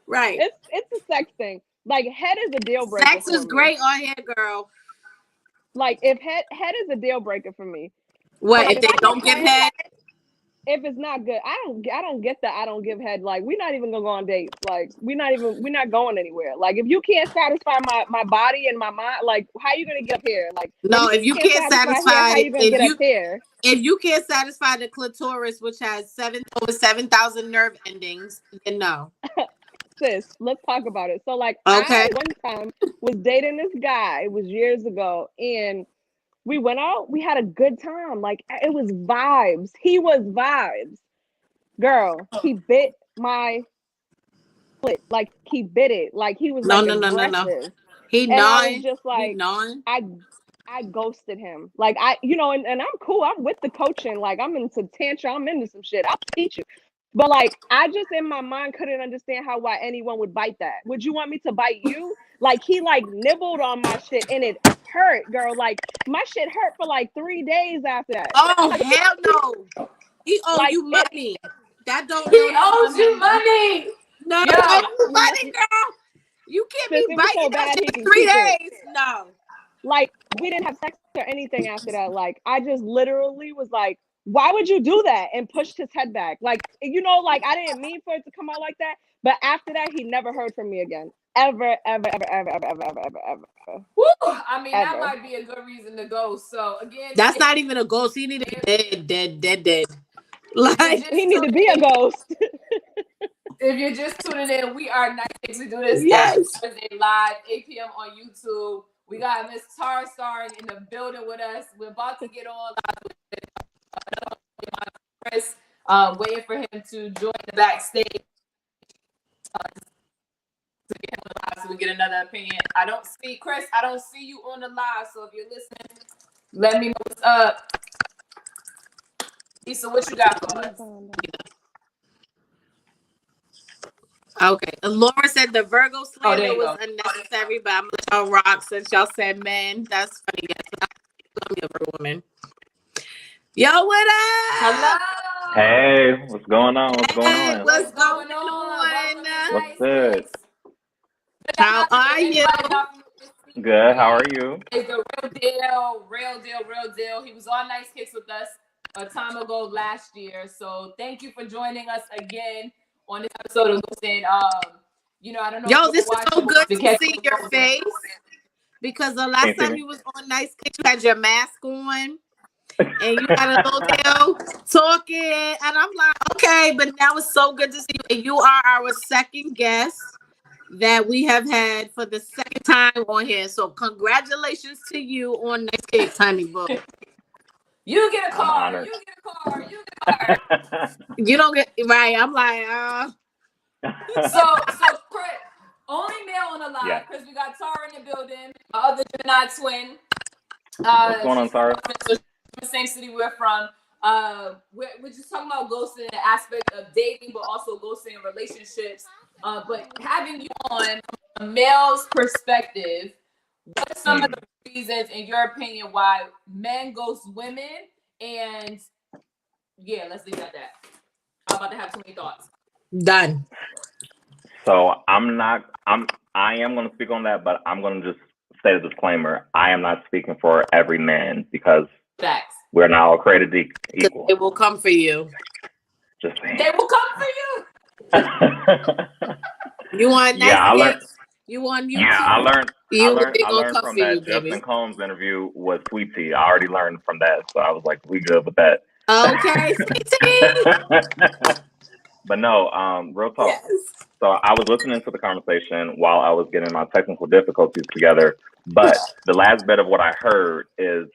Right. It's a sex thing. Like head is a deal breaker. Sex is great on here, girl. Like if head is a deal breaker for me. What like, if they don't give head? If it's not good, I don't get that. I don't give head. Like we're not even gonna go on dates. Like we're not going anywhere. Like if you can't satisfy my body and my mind, like how you gonna get up here? Like no, if you can't satisfy here, how you gonna get up here? If you can't satisfy the clitoris, which has over 7,000 nerve endings, then no. Sis, let's talk about it. So like okay. I one time was dating this guy, it was years ago, and we went out, we had a good time. Like it was vibes. He was vibes. Girl, he bit my foot. Like he bit it. Like he was aggressive. No. He gnawing. I was just like I ghosted him. Like and I'm cool. I'm with the coaching. Like I'm into tantra. I'm into some shit. I'll teach you. But like I just in my mind couldn't understand why anyone would bite that. Would you want me to bite you? Like he like nibbled on my shit and it hurt, girl. Like my shit hurt for like 3 days after that. Oh hell no! He owes you money. That don't. He owes you money. No, he owes you money, girl. You can't be biting so that shit for 3 days. No. Like we didn't have sex or anything after that. Like I just literally was like, why would you do that? And pushed his head back. Like like I didn't mean for it to come out like that. But after that, he never heard from me again. Ever. Woo! I mean, that might be a good reason to go. So again, that's not even a ghost. He need to be dead. Like he need to be a ghost. If you're just tuning in, we are Nyce Kicks. We do this Thursday live, 8 p.m. on YouTube. We got Miss Tara starring in the building with us. We're about to get on live with Chris, waiting for him to join the backstage. To get him live so we get another opinion. I don't see you on the live, so if you're listening, let me know what's up. Issa, what you got for us? Okay. Laura said the Virgo slander was unnecessary, but I'm gonna y'all rock since y'all said men. That's funny. I'm a Virgo woman. Yo, what up? Hello. Hey, what's going on? What's going on? What's good? How are you? Good. How are you? It's the real deal. He was on Nyce Kicks with us a time ago last year. So thank you for joining us again on this episode of Ghosting. I don't know. Yo, this is so good to see your face because the last time you was on Nyce Kicks, you had your mask on and you had a little deal talking, and I'm like, okay, but now it's so good to see you. And you are our second guest that we have had for the second time on here. So congratulations to you on Nyce Kicks, honey book. You get a car. You don't get right. I'm like, So Chris, only male on the line because we got Tara in the building, my other Gemini twin. What's going on, Tara? The same city we're from. We're just talking about ghosting, the aspect of dating, but also ghosting in relationships. But having you on a male's perspective, what are some of the reasons, in your opinion, why men ghost women? And let's leave it at that. I'm about to have too many thoughts. Done. So I am going to speak on that, but I'm going to just say the disclaimer. I am not speaking for every man because we're not all created equal. It will come for you. Just saying. They will come for you. You want Yeah, I Nyce learned. Kicks? You want you? Yeah, I learned. They I gonna learned come from for you, that Justin baby. Combs interview was sweet tea. I already learned from that, so I was like, we good with that. Okay, sweet tea. But no, real talk. Yes. So I was listening to the conversation while I was getting my technical difficulties together. But the last bit of what I heard is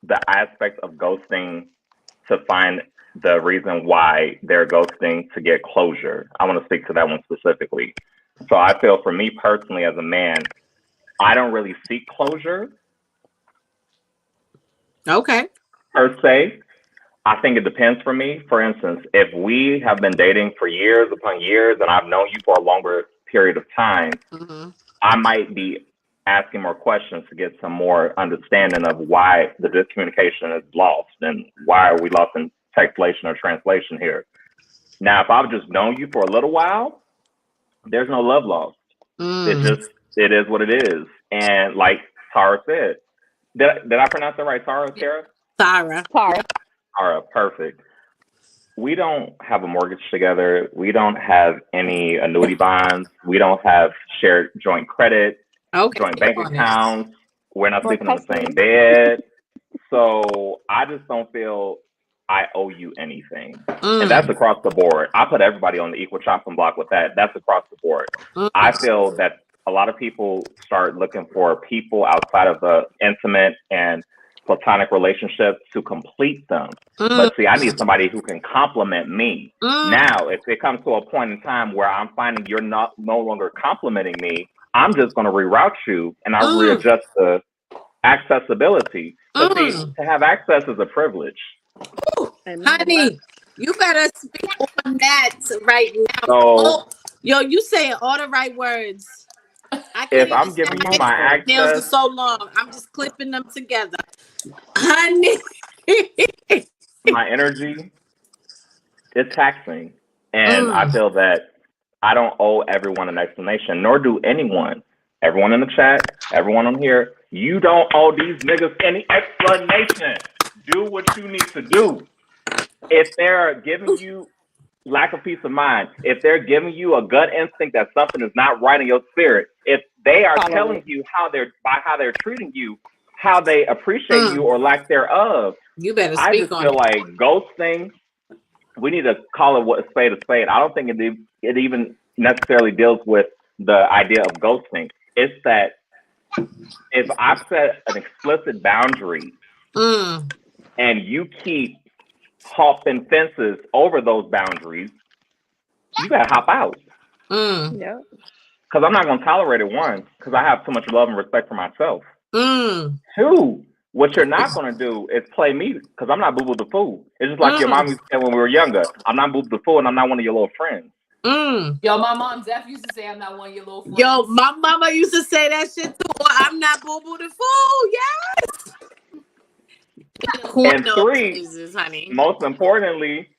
the aspect of ghosting to find the reason why they're ghosting to get closure. I want to speak to that one specifically. So I feel for me personally as a man, I don't really seek closure Okay. per se. I think it depends for me. For instance, if we have been dating for years upon years and I've known you for a longer period of time, Mm-hmm. I might be asking more questions to get some more understanding of why the discommunication is lost and why are we lost in textlation or translation here. Now, if I've just known you for a little while, there's no love lost. It is what it is. And like Tara said, did I pronounce that right? Tara? Sarah. Tara, perfect. We don't have a mortgage together. We don't have any annuity bonds. We don't have shared joint credit, joint bank accounts. We're not sleeping in the same bed. So I just don't feel I owe you anything. And that's across the board. I put everybody on the equal chopping block with that. That's across the board. I feel that a lot of people start looking for people outside of the intimate and platonic relationships to complete them. But see, I need somebody who can complement me. Now, if it comes to a point in time where I'm finding you're no longer complimenting me, I'm just going to reroute you and I'll readjust the accessibility. But see, to have access is a privilege. Honey, you better speak on that right now. So, yo, you saying all the right words. I can't if I'm giving you my access, nails are so long. I'm just clipping them together. Honey. My energy is taxing. And I feel that I don't owe everyone an explanation, nor do anyone. Everyone in the chat, everyone on here, you don't owe these niggas any explanation. Do what you need to do. If they're giving you lack of peace of mind, if they're giving you a gut instinct that something is not right in your spirit, if they are telling you how they're treating you, how they appreciate you or lack thereof, you better speak I just feel like ghosting, we need to call it what a spade. I don't think it even necessarily deals with the idea of ghosting. It's that if I've set an explicit boundary and you keep hopping fences over those boundaries, you gotta hop out. Yeah. Because I'm not gonna tolerate it. One, because I have too much love and respect for myself. Two, what you're not gonna do is play me, because I'm not Boo Boo the Fool. It's just like your mom used to say when we were younger. I'm not Boo Boo the Fool, and I'm not one of your little friends. Yo, my mom Zeph used to say I'm not one of your little friends. Yo, my mama used to say that shit too. I'm not Boo Boo the Fool. Yes. And three, most importantly,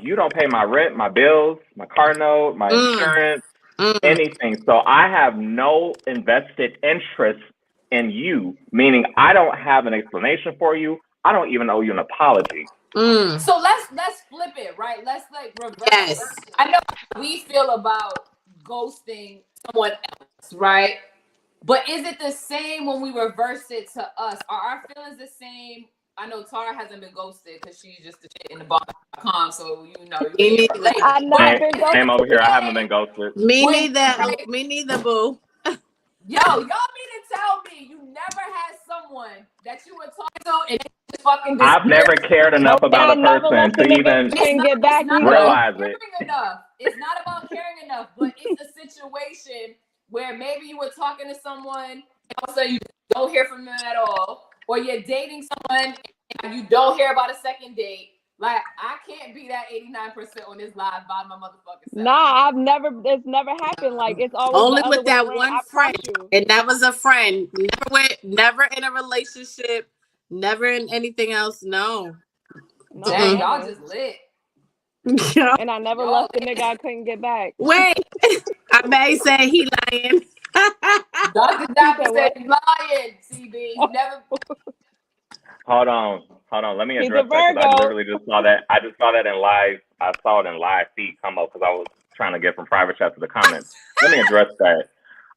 you don't pay my rent, my bills, my car note, my insurance, anything. So I have no invested interest in you, meaning I don't have an explanation for you. I don't even owe you an apology. So let's flip it, right? Let's like reverse. Yes. I know how we feel about ghosting someone else, right? But is it the same when we reverse it to us? Are our feelings the same? I know Tara hasn't been ghosted because she's just the shit in the bar.com, so you know. Same over here. I haven't been ghosted. Me neither, boo. Yo, y'all mean to tell me you never had someone that you were talking to and just fucking I've never cared enough about a person to even get back realize it. It's not about caring enough, but it's a situation where maybe you were talking to someone and all of a sudden you don't hear from them at all, or you're dating someone and you don't hear about a second date. Like, I can't be that 89% on this live by my motherfucking self. Nah, it's never happened. Like, it's always only the with other that way one around. friend, and that was a friend. Never in a relationship, never in anything else. No. Dang, y'all just lit. And I never left the nigga I couldn't get back. Wait, I may say he lying. Dr. Dapper said lying, CB. You never. Hold on. Let me He's address a that because I Virgo. literally just saw that. I just saw that in live. I saw it in live feed come up because I was trying to get from private chat to the comments. Let me address that.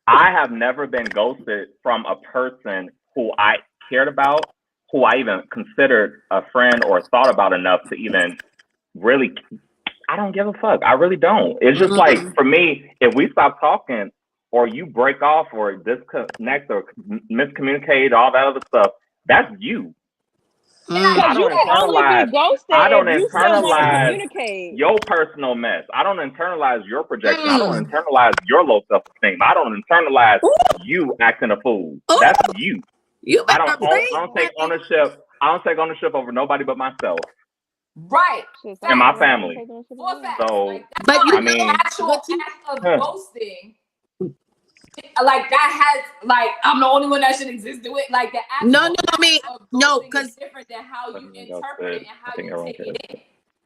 I have never been ghosted from a person who I cared about, who I even considered a friend or thought about enough to even really. I don't give a fuck. I really don't. It's just like, for me, if we stop talking or you break off or disconnect or miscommunicate, all that other stuff, that's you. Because you can only be ghosted if you still want to communicate. Your personal mess. I don't internalize your projection. I don't internalize your low self-esteem. I don't internalize you acting a fool. That's you. I don't take ownership. I don't take ownership over nobody but myself. Right. And my family. For facts. So, like, but I you mean, know, actual act of ghosting, like that has, like, I'm the only one that should exist to it. Like the actual because is different than how you interpret it and how you take it in.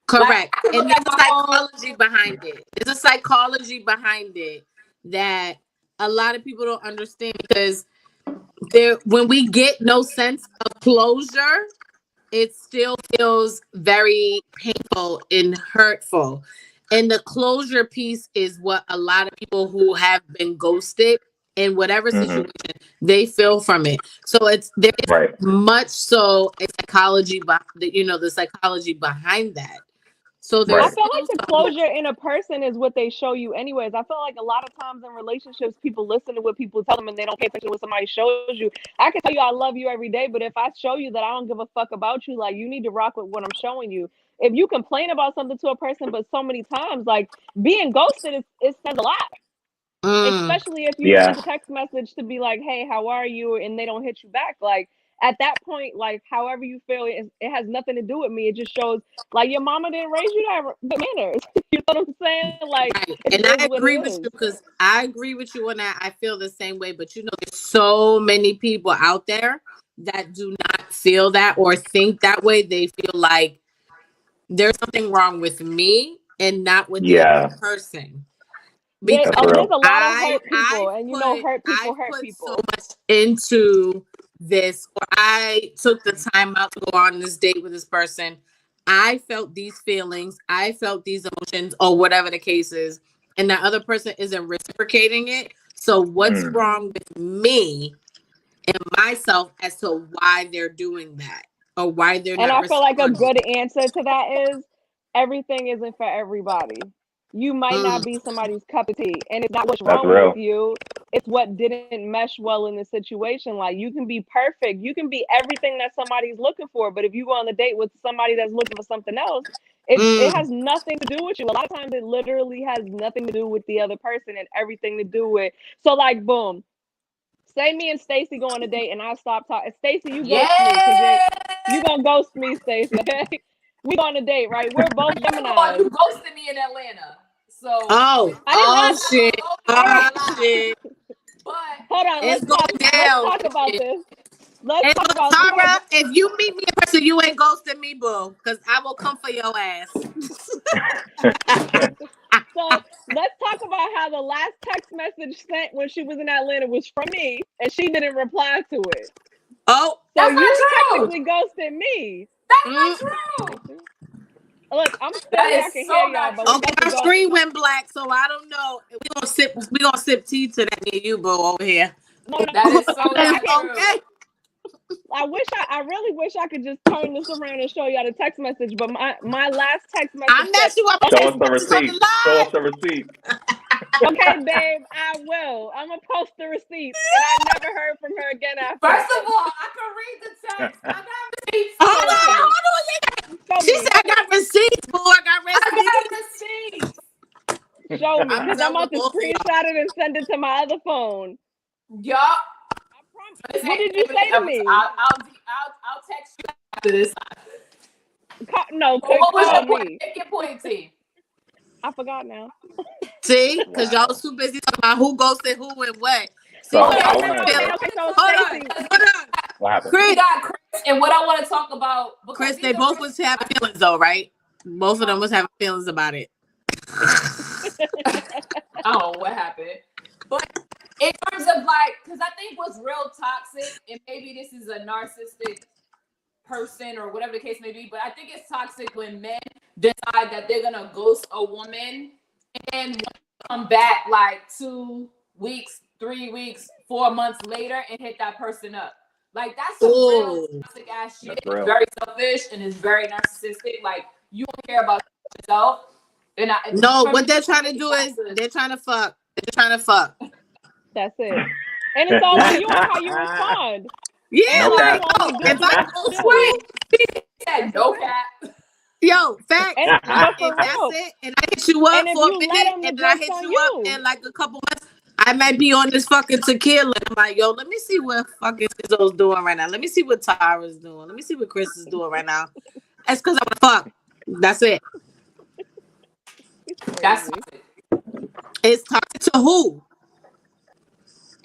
Correct. Like, and there's a psychology behind it. There's a psychology behind it that a lot of people don't understand, because when we get no sense of closure, it still feels very painful and hurtful. And the closure piece is what a lot of people who have been ghosted in whatever situation they feel from it. So there's much so a psychology, the psychology behind that. So I feel like the closure in a person is what they show you anyways. I feel like a lot of times in relationships, people listen to what people tell them and they don't pay attention to what somebody shows you. I can tell you I love you every day, but if I show you that I don't give a fuck about you, like, you need to rock with what I'm showing you. If you complain about something to a person, but so many times, like, being ghosted, it says a lot. Especially if you send a text message to be like, hey, how are you? And they don't hit you back. Like, at that point, like, however you feel, it has nothing to do with me. It just shows, like, your mama didn't raise you to have good manners. You know what I'm saying? Like, and I agree with you, because I agree with you on that. I feel the same way. But there's so many people out there that do not feel that or think that way. They feel like there's something wrong with me and not with the other person. Because there's a lot of hurt people, and hurt people hurt people. So much into this, or I took the time out to go on this date with this person. I felt these feelings, I felt these emotions, or whatever the case is, and that other person isn't reciprocating it. So what's wrong with me and myself as to why they're doing that, or why they're not? And I feel like a good answer to that is everything isn't for everybody. You might not be somebody's cup of tea, and it's not what's wrong with you. It's what didn't mesh well in the situation. Like, you can be perfect, you can be everything that somebody's looking for, but if you go on the date with somebody that's looking for something else, it has nothing to do with you. A lot of times, it literally has nothing to do with the other person and everything to do with. So, like, boom. Say me and Stacy go on a date, and I stop talking. Stacy, you ghost me because you gonna ghost me, Stacy. We go on a date, right? We're both Gemini. You ghosted me in Atlanta, so shit. But hold on, let's talk about this. Let's talk about Tara, if you meet me in person, you ain't ghosting me, boo, because I will come for your ass. So let's talk about how the last text message sent when she was in Atlanta was from me, and she didn't reply to it. Oh, so you technically ghosted me. That's not true. Look, I'm steady. I can hear y'all, but our screen went black, so I don't know. We gonna sip tea to that near you, boo, over here. No, that is so not true. Okay. I really wish I could just turn this around and show y'all the text message, but my last text message. I met you up. Show us the receipt. Show us the receipt. Okay, babe, I will. I'm gonna post the receipts, and I never heard from her again after. First of all, I can read the text. I got receipts. Hold on. She said I got receipts, boy. I got receipts. Show me, because I'm about to screenshot it and send it to my other phone. Yup. What did you say to me? I'll text you after this. No, what was your point? Make your point, T. I forgot now. See, because y'all was too busy talking about who ghosted who and what. See, so Stacy. What happened? We got Chris, and what I want to talk about. Chris, they both was having feelings, though, right? Both of them was having feelings about it. I don't know what happened, but in terms of, like, because I think what's real toxic, and maybe this is a narcissistic person or whatever the case may be. But I think it's toxic when men decide that they're gonna ghost a woman and come back like 2 weeks, 3 weeks, 4 months later and hit that person up. Like that's some real toxic ass shit. It's very selfish and it's very narcissistic. Like you don't care about yourself. And what they're trying to do is they're trying to fuck. They're trying to fuck. That's it. And it's all on you on how you respond. Yeah, no like cap. if I go sweet, said no cap. Yo, fact. And, If that's it, and I hit you up for a minute, and then I hit you up in like a couple months, I might be on this fucking tequila. I'm like, yo, let me see what fucking Schizo's doing right now. Let me see what Tara's doing. Let me see what Chris is doing right now. That's because I want to fuck. That's it. That's toxic. It's toxic to who?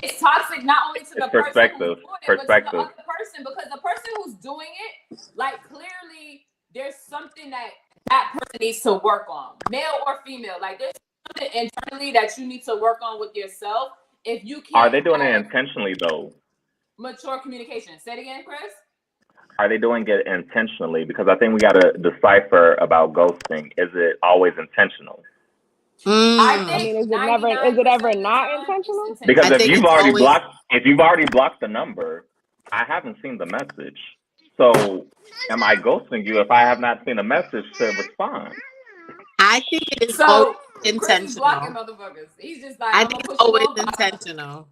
It's toxic not only to the person who's doing it, but to the other person, because the person who's doing it, like clearly there's something that person needs to work on, male or female. Like there's something internally that you need to work on with yourself. If you can't, are they doing it intentionally though? Mature communication. Say it again, Chris. Are they doing it intentionally? Because I think we got to decipher about ghosting. Is it always intentional? I mean, is it ever not intentional? Because if you've already blocked the number, I haven't seen the message. So am I ghosting you if I have not seen a message to respond? I think it is always intentional. Blocking motherfuckers. He's just like, I think it's always intentional.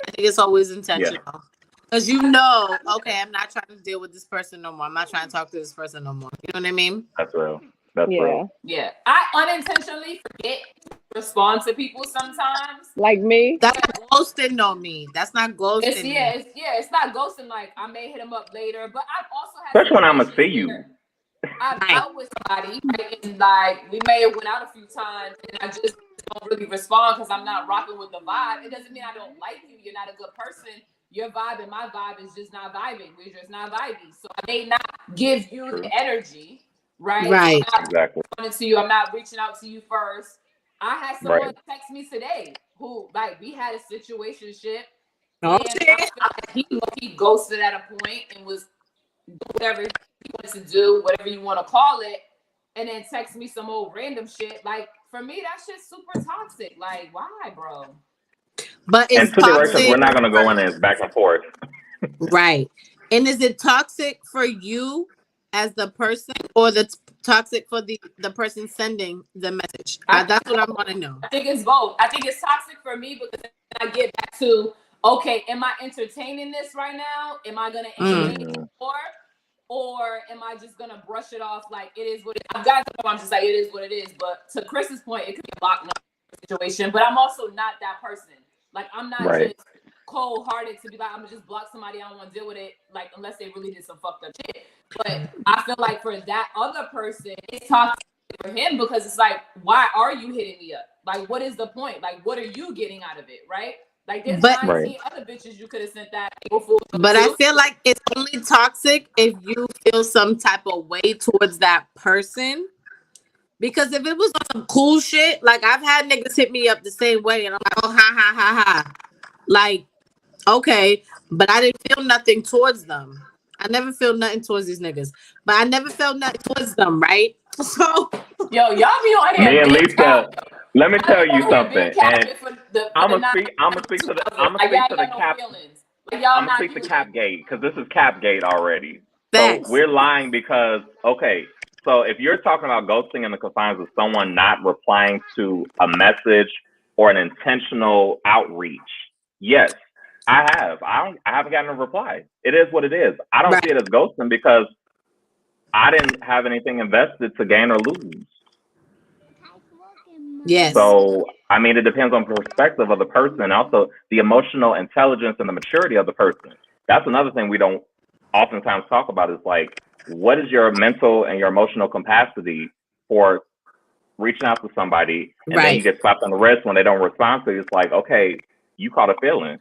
I think it's always intentional. Because you know, okay, I'm not trying to deal with this person no more. I'm not trying to talk to this person no more. You know what I mean? That's real. That's real. Yeah. I unintentionally forget to respond to people sometimes. Like me? That's ghosting on me. That's not ghosting. It's not ghosting. Like I may hit him up later, but I've also had. Especially when I'm gonna see you. I'm out with somebody, right? And like we may have went out a few times, and I just don't really respond because I'm not rocking with the vibe. It doesn't mean I don't like you. You're not a good person. Your vibe and my vibe is just not vibing. We're just not vibing. So I may not give you the energy, right? Right. Exactly. To you, I'm not reaching out to you first. I had someone text me today who, like, we had a situationship. And I feel like he ghosted at a point and was whatever he wanted to do, whatever you want to call it, and then text me some old random shit. Like, for me, that shit's super toxic. Like, why, bro? But it's toxic. We're not going to go in and back and forth. Right. And is it toxic for you as the person, or the toxic for the person sending the message? That's what I want to know. I think it's both. I think it's toxic for me because I get back to, okay, am I entertaining this right now? Am I going to entertain it more? Or am I just going to brush it off like it is what it is? I've got to know, I'm just like, it is what it is. But to Chris's point, it could be a block situation. But I'm also not that person. Like, I'm not just cold-hearted to be like, I'm going to just block somebody. I don't want to deal with it, like, unless they really did some fucked up shit. But I feel like for that other person, it's toxic for him because it's like, why are you hitting me up? Like, what is the point? Like, what are you getting out of it, right? Like, there's 19 other bitches you could have sent that before. But I feel like it's only toxic if you feel some type of way towards that person. Because if it was on some cool shit, like I've had niggas hit me up the same way, and I'm like, oh, ha, ha, ha, ha. Like, okay, but I didn't feel nothing towards them. I never feel nothing towards these niggas, but I never felt nothing towards them, right? So, yo, y'all be on here. Me and Lisa, let me tell you something. And I'm gonna speak to the cap. I'm gonna speak to Capgate because this is Capgate already. Thanks. So we're lying because so if you're talking about ghosting in the confines of someone not replying to a message or an intentional outreach, yes, I have. I haven't gotten a reply. It is what it is. I don't see it as ghosting because I didn't have anything invested to gain or lose. Yes. So, I mean, it depends on the perspective of the person, also the emotional intelligence and the maturity of the person. That's another thing we don't oftentimes talk about is like, what is your mental and your emotional capacity for reaching out to somebody and then you get slapped on the wrist when they don't respond to you? It's like, okay, you caught a feeling,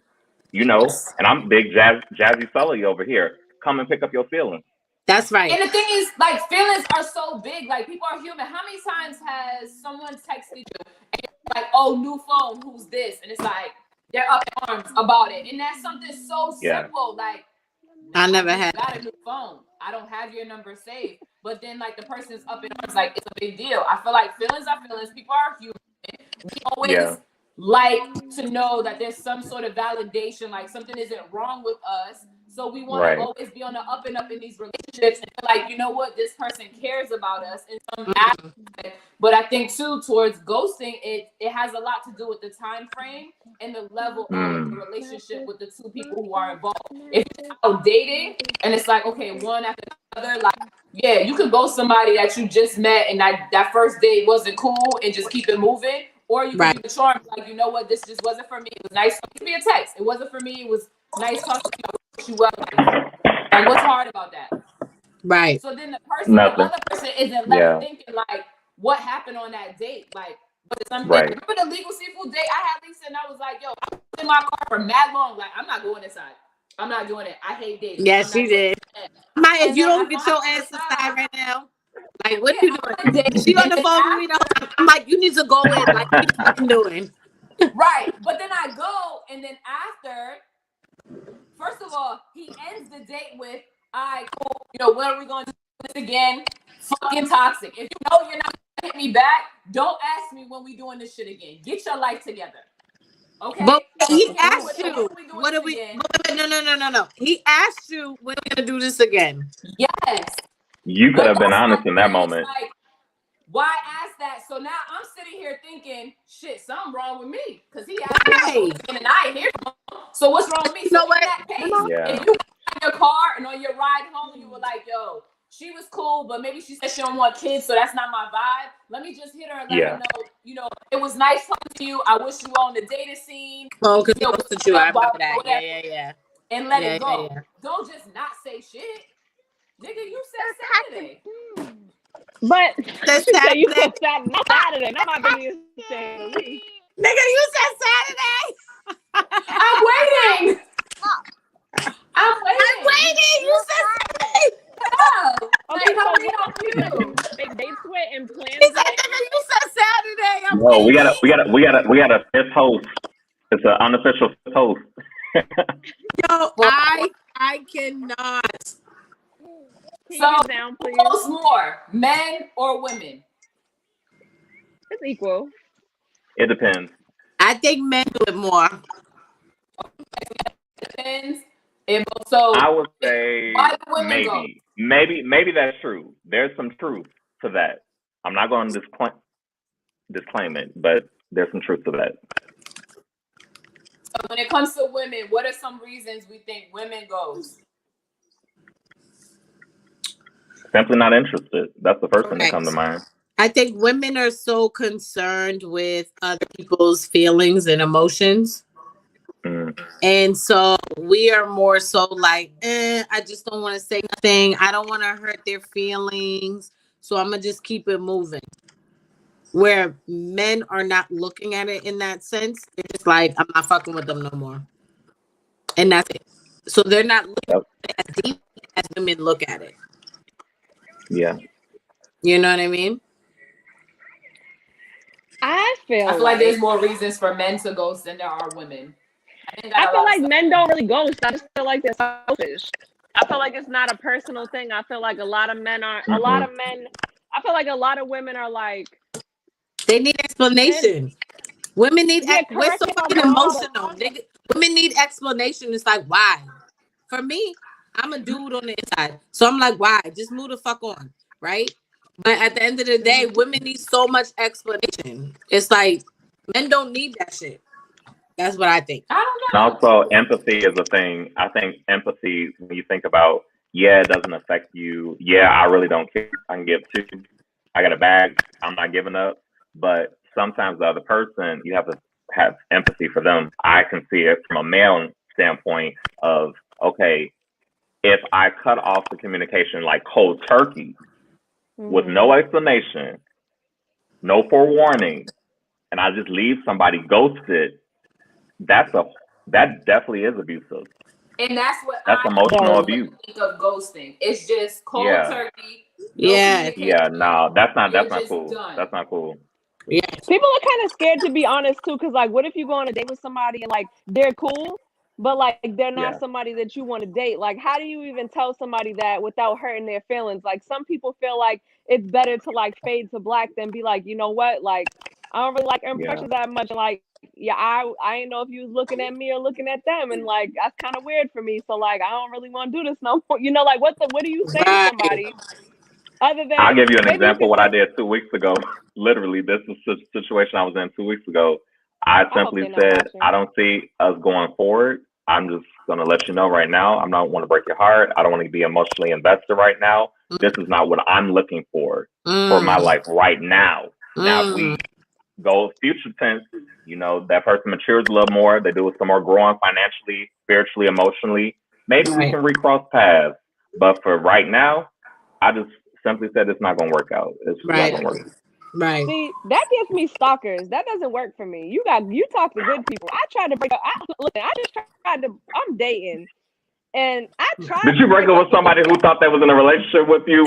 you know, and I'm big Jazzy Sully over here. Come and pick up your feelings. That's right. And the thing is, like, feelings are so big. Like, people are human. How many times has someone texted you and you're like, oh, new phone, who's this? And it's like, they're up in arms about it. And that's something so simple. Like, I never had. Got a new phone. I don't have your number saved. But then like the person's up in arms, like it's a big deal. I feel like feelings are feelings. People are human. We always like to know that there's some sort of validation, like something isn't wrong with us. So we want to always be on the up and up in these relationships and feel like, you know what, this person cares about us in some aspect. But I think too, towards ghosting, it has a lot to do with the time frame and the level of the relationship with the two people who are involved. If it's out dating and it's like, okay, one after the other, like, yeah, you could ghost somebody that you just met and that first date wasn't cool and just keep it moving. Or you can be the charm, like, you know what, this just wasn't for me. It was nice to be a text. It wasn't for me. It was nice talking to you. I wish you well. Like, what's hard about that? Right. So then the other person isn't left thinking, like, what happened on that date? Like, but something. Remember the legal seafood date I had, Lisa, and I was like, yo, I was in my car for mad long. Like, I'm not going inside. I'm not doing it. I hate dating. Yeah, she did. If you don't get your ass inside right now, like, what you doing? She on the phone with me. I'm like, you need to go in. Like, what you doing? Right. But then I go, and then after, first of all, he ends the date with, all right, cool. You know, when are we going to do this again? Fucking toxic. If you know you're not going to hit me back, don't ask me when we doing this shit again. Get your life together. Okay? But he asked you, what are we? No. He asked you, when are we going to do this again? Yes. You could have been honest in that moment. Like, why ask that? So now I'm sitting here thinking, shit, something wrong with me. Because he asked me and I ain't here. So what's wrong with me? So in that case, if you in your car and on your ride home, you were like, yo, she was cool, but maybe she said she don't want kids, so that's not my vibe. Let me just hit her and let her know, you know, it was nice talking to you. I wish you were on the dating scene. Oh, because he posted you. I remember that. Yeah. And let it go. Yeah. Don't just not say shit. Nigga, you said Saturday. But you said Saturday. Not my business saying the least. Nigga, you said Saturday. I'm waiting. You said Saturday. Okay, so they quit and planned. He said, nigga, you said Saturday. No, we got a fifth host. It's an unofficial fifth host. Yo, I cannot. So, who's more, men or women? It's equal. It depends. I think men do it more. It depends. So I would say maybe that's true. There's some truth to that. I'm not going to disclaim it, but there's some truth to that. So when it comes to women, what are some reasons we think women ghost? Simply not interested. That's the first thing that comes to mind. I think women are so concerned with other people's feelings and emotions. And so we are more so like, I just don't want to say nothing. I don't want to hurt their feelings. So I'm going to just keep it moving. Where men are not looking at it in that sense. They're just like, I'm not fucking with them no more. And that's it. So they're not looking at it as deep as women look at it. Yeah. You know what I mean? I feel like there's more reasons for men to ghost than there are women. I feel like men don't really ghost. I just feel like they're selfish. I feel like it's not a personal thing. I feel like a lot of men are, I feel like a lot of women are like, they need explanation. Women need, we're so fucking emotional. Women need explanation. It's like, why? For me, I'm a dude on the inside. So I'm like, why? Just move the fuck on. Right? But at the end of the day, women need so much explanation. It's like, men don't need that shit. That's what I think. I don't know. And also, empathy is a thing. I think empathy, when you think about, it doesn't affect you. Yeah, I really don't care. I can give two. I got a bag. I'm not giving up. But sometimes the other person, you have to have empathy for them. I can see it from a male standpoint of, okay, if I cut off the communication like cold turkey with no explanation, no forewarning, and I just leave somebody ghosted, that definitely is abusive. And that's emotional abuse. Think of ghosting. It's just cold turkey. No, that's not cool. Done. That's not cool. Yeah. People are kind of scared to be honest too, because like, what if you go on a date with somebody and like they're cool, but like they're not Yeah. somebody that you want to date. Like, how do you even tell somebody that without hurting their feelings? Like, some people feel like it's better to like fade to black than be like, you know what, like I don't really like Yeah. impressions that much. And like, yeah, I ain't know if you was looking at me or looking at them, and like that's kind of weird for me. So like, I don't really want to do this no more. You know, like what do you say to Right. somebody other I'll than give you an maybe you example can of what I say, did 2 weeks ago. Literally, this is the situation I was in 2 weeks ago. I I hope simply they're not said, watching. I don't see us going forward. I'm just going to let you know right now. I'm not want to break your heart. I don't want to be emotionally invested right now. This is not what I'm looking for my Mm, life right now. Now, if mm, we go future tense, you know, that person matures a little more. They do some more growing financially, spiritually, emotionally. Maybe we right. can recross paths. But for right now, I just simply said it's not going to work out. It's not Right. going to work. Right. See, that gives me stalkers. That doesn't work for me. You talk to good people. I tried to break up. Listen, I just tried to. I'm dating, and I tried Did to you break break up up with with this somebody who guy. thought they was in a relationship with you?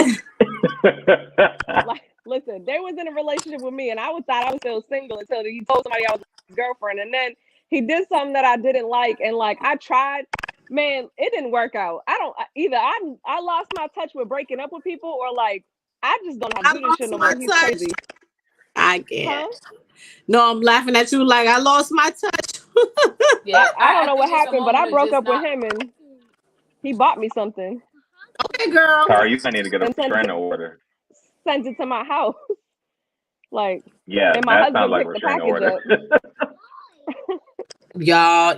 Like, listen, they was in a relationship with me, and thought I was still single until he told somebody I was his girlfriend, and then he did something that I didn't like, and like I tried. Man, it didn't work out. I don't either. I lost my touch with breaking up with people, or like I just don't know how to I do this shit lost no my more. He's touch. crazy, I huh? can't. No, I'm laughing at you like I lost my touch. Yeah, I don't I know what think it's a happened, but I moment of broke just up with not. him and he bought me something Okay, girl. Tara, you might need to get a and restraining order. sent it to my house. Like, Yeah, and my that sounds husband like a picked the restraining package order. up.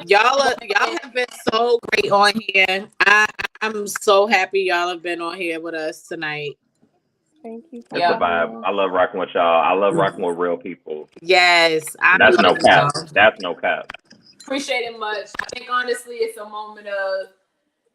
Y'all have been so great on here. I'm so happy y'all have been on here with us tonight. Thank you for It's a Yeah. having vibe. us. I love rocking with y'all. I love rocking with real people. Yes, I And that's no love cap. y'all. That's no cap. Appreciate it much. I think honestly, it's a moment of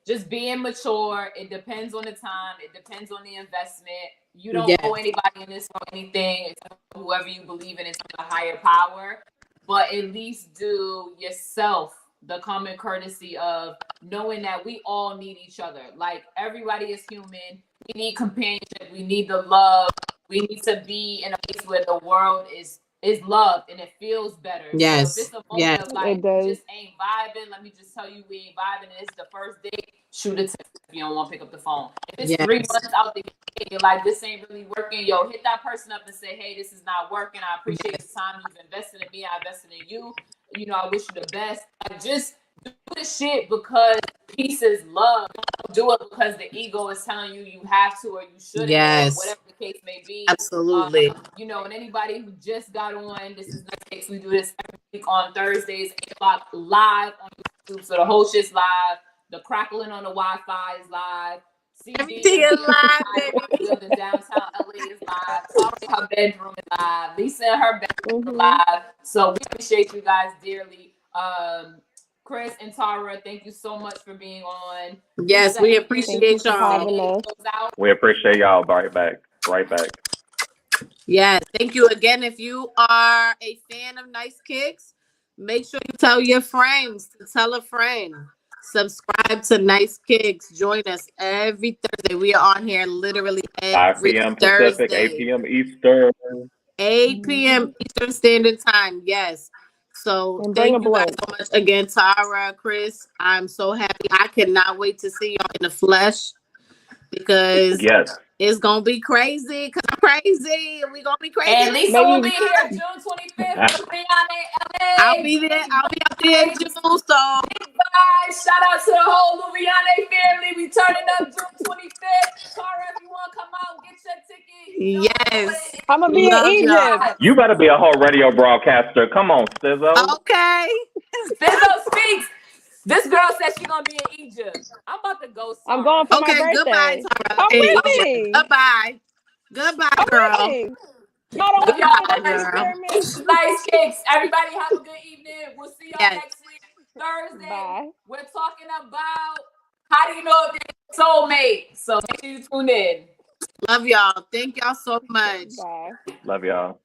just being mature. It depends on the time. It depends on the investment. You don't Yes, owe anybody in this or anything. It's whoever you believe in. It's a higher power. But at least do yourself the common courtesy of knowing that we all need each other. Like everybody is human. We need companionship. We need the love. We need to be in a place where the world is loved and it feels better. So if yes, it's a moment yes. of like It we does. just ain't vibing, let me just tell you we ain't vibing. And it's the first date. Shoot a text if you don't want to pick up the phone. If it's Yes. 3 months out the gate, you're like this ain't really working. Yo, hit that person up and say, hey, this is not working. I appreciate the time you've invested in me. I invested in you. You know, I wish you the best. Like just do the shit because peace is love. Don't do it because the ego is telling you you have to or you shouldn't or Yes, whatever the case may be. absolutely. You know, and anybody who just got on, this is Nyce Kicks. We do this every week on Thursdays, 8 o'clock live on YouTube. So the whole shit's live. The crackling on the Wi-Fi is live. Everything CB is in live, the baby. building downtown LA is live. Tara in her bedroom is live. Lisa in her bedroom is Hmm. live. So we appreciate you guys dearly. Chris and Tara, thank you so much for being on. Yes, Lisa, we anything that Thank you you appreciate want for to say y'all. having to us. close out? We appreciate y'all. Right back. Right back. Yes, thank you again. If you are a fan of Nyce Kicks, make sure you tell your friends to tell a friend. Subscribe to Nyce Kicks. Join us every Thursday. We are on here literally 5 every p.m. Pacific, 8 Thursday, p.m. Eastern. 8 p.m. Eastern Standard Time. Yes. So And bring thank a you guys blunt. so much again, Tara, Chris. I'm so happy. I cannot wait to see y'all in the flesh because Yes. it's gonna be crazy. Cause I'm crazy. We gonna be crazy. And Lisa will be Maybe here June 25th for Rihanna LA. I'll be there. I'll be out there in June. So Bye. Shout out to the whole Rihanna family. We turning up June 25th. Tara, if you want to come out, get your ticket. You know yes, I'm gonna be in love Egypt. y'all. You better be a whole radio broadcaster. Come on, Stizzo. Okay. Stizzo speaks. This girl says she's gonna be in Egypt. I'm about to go, I'm Sarah. going for my Okay. Goodbye, birthday. Tara. Come Hey, with yeah. me. Goodbye. Goodbye, Come girl. with me. Y'all don't Love want me to Goodbye, go y'all. to the girl. pyramids? Nyce Kicks. Everybody have a good evening. We'll see y'all Yes. next week. Thursday. Bye. We're talking about how do you know if you're soulmate. So make sure you tune in. Love y'all. Thank y'all so much. Bye. Love y'all.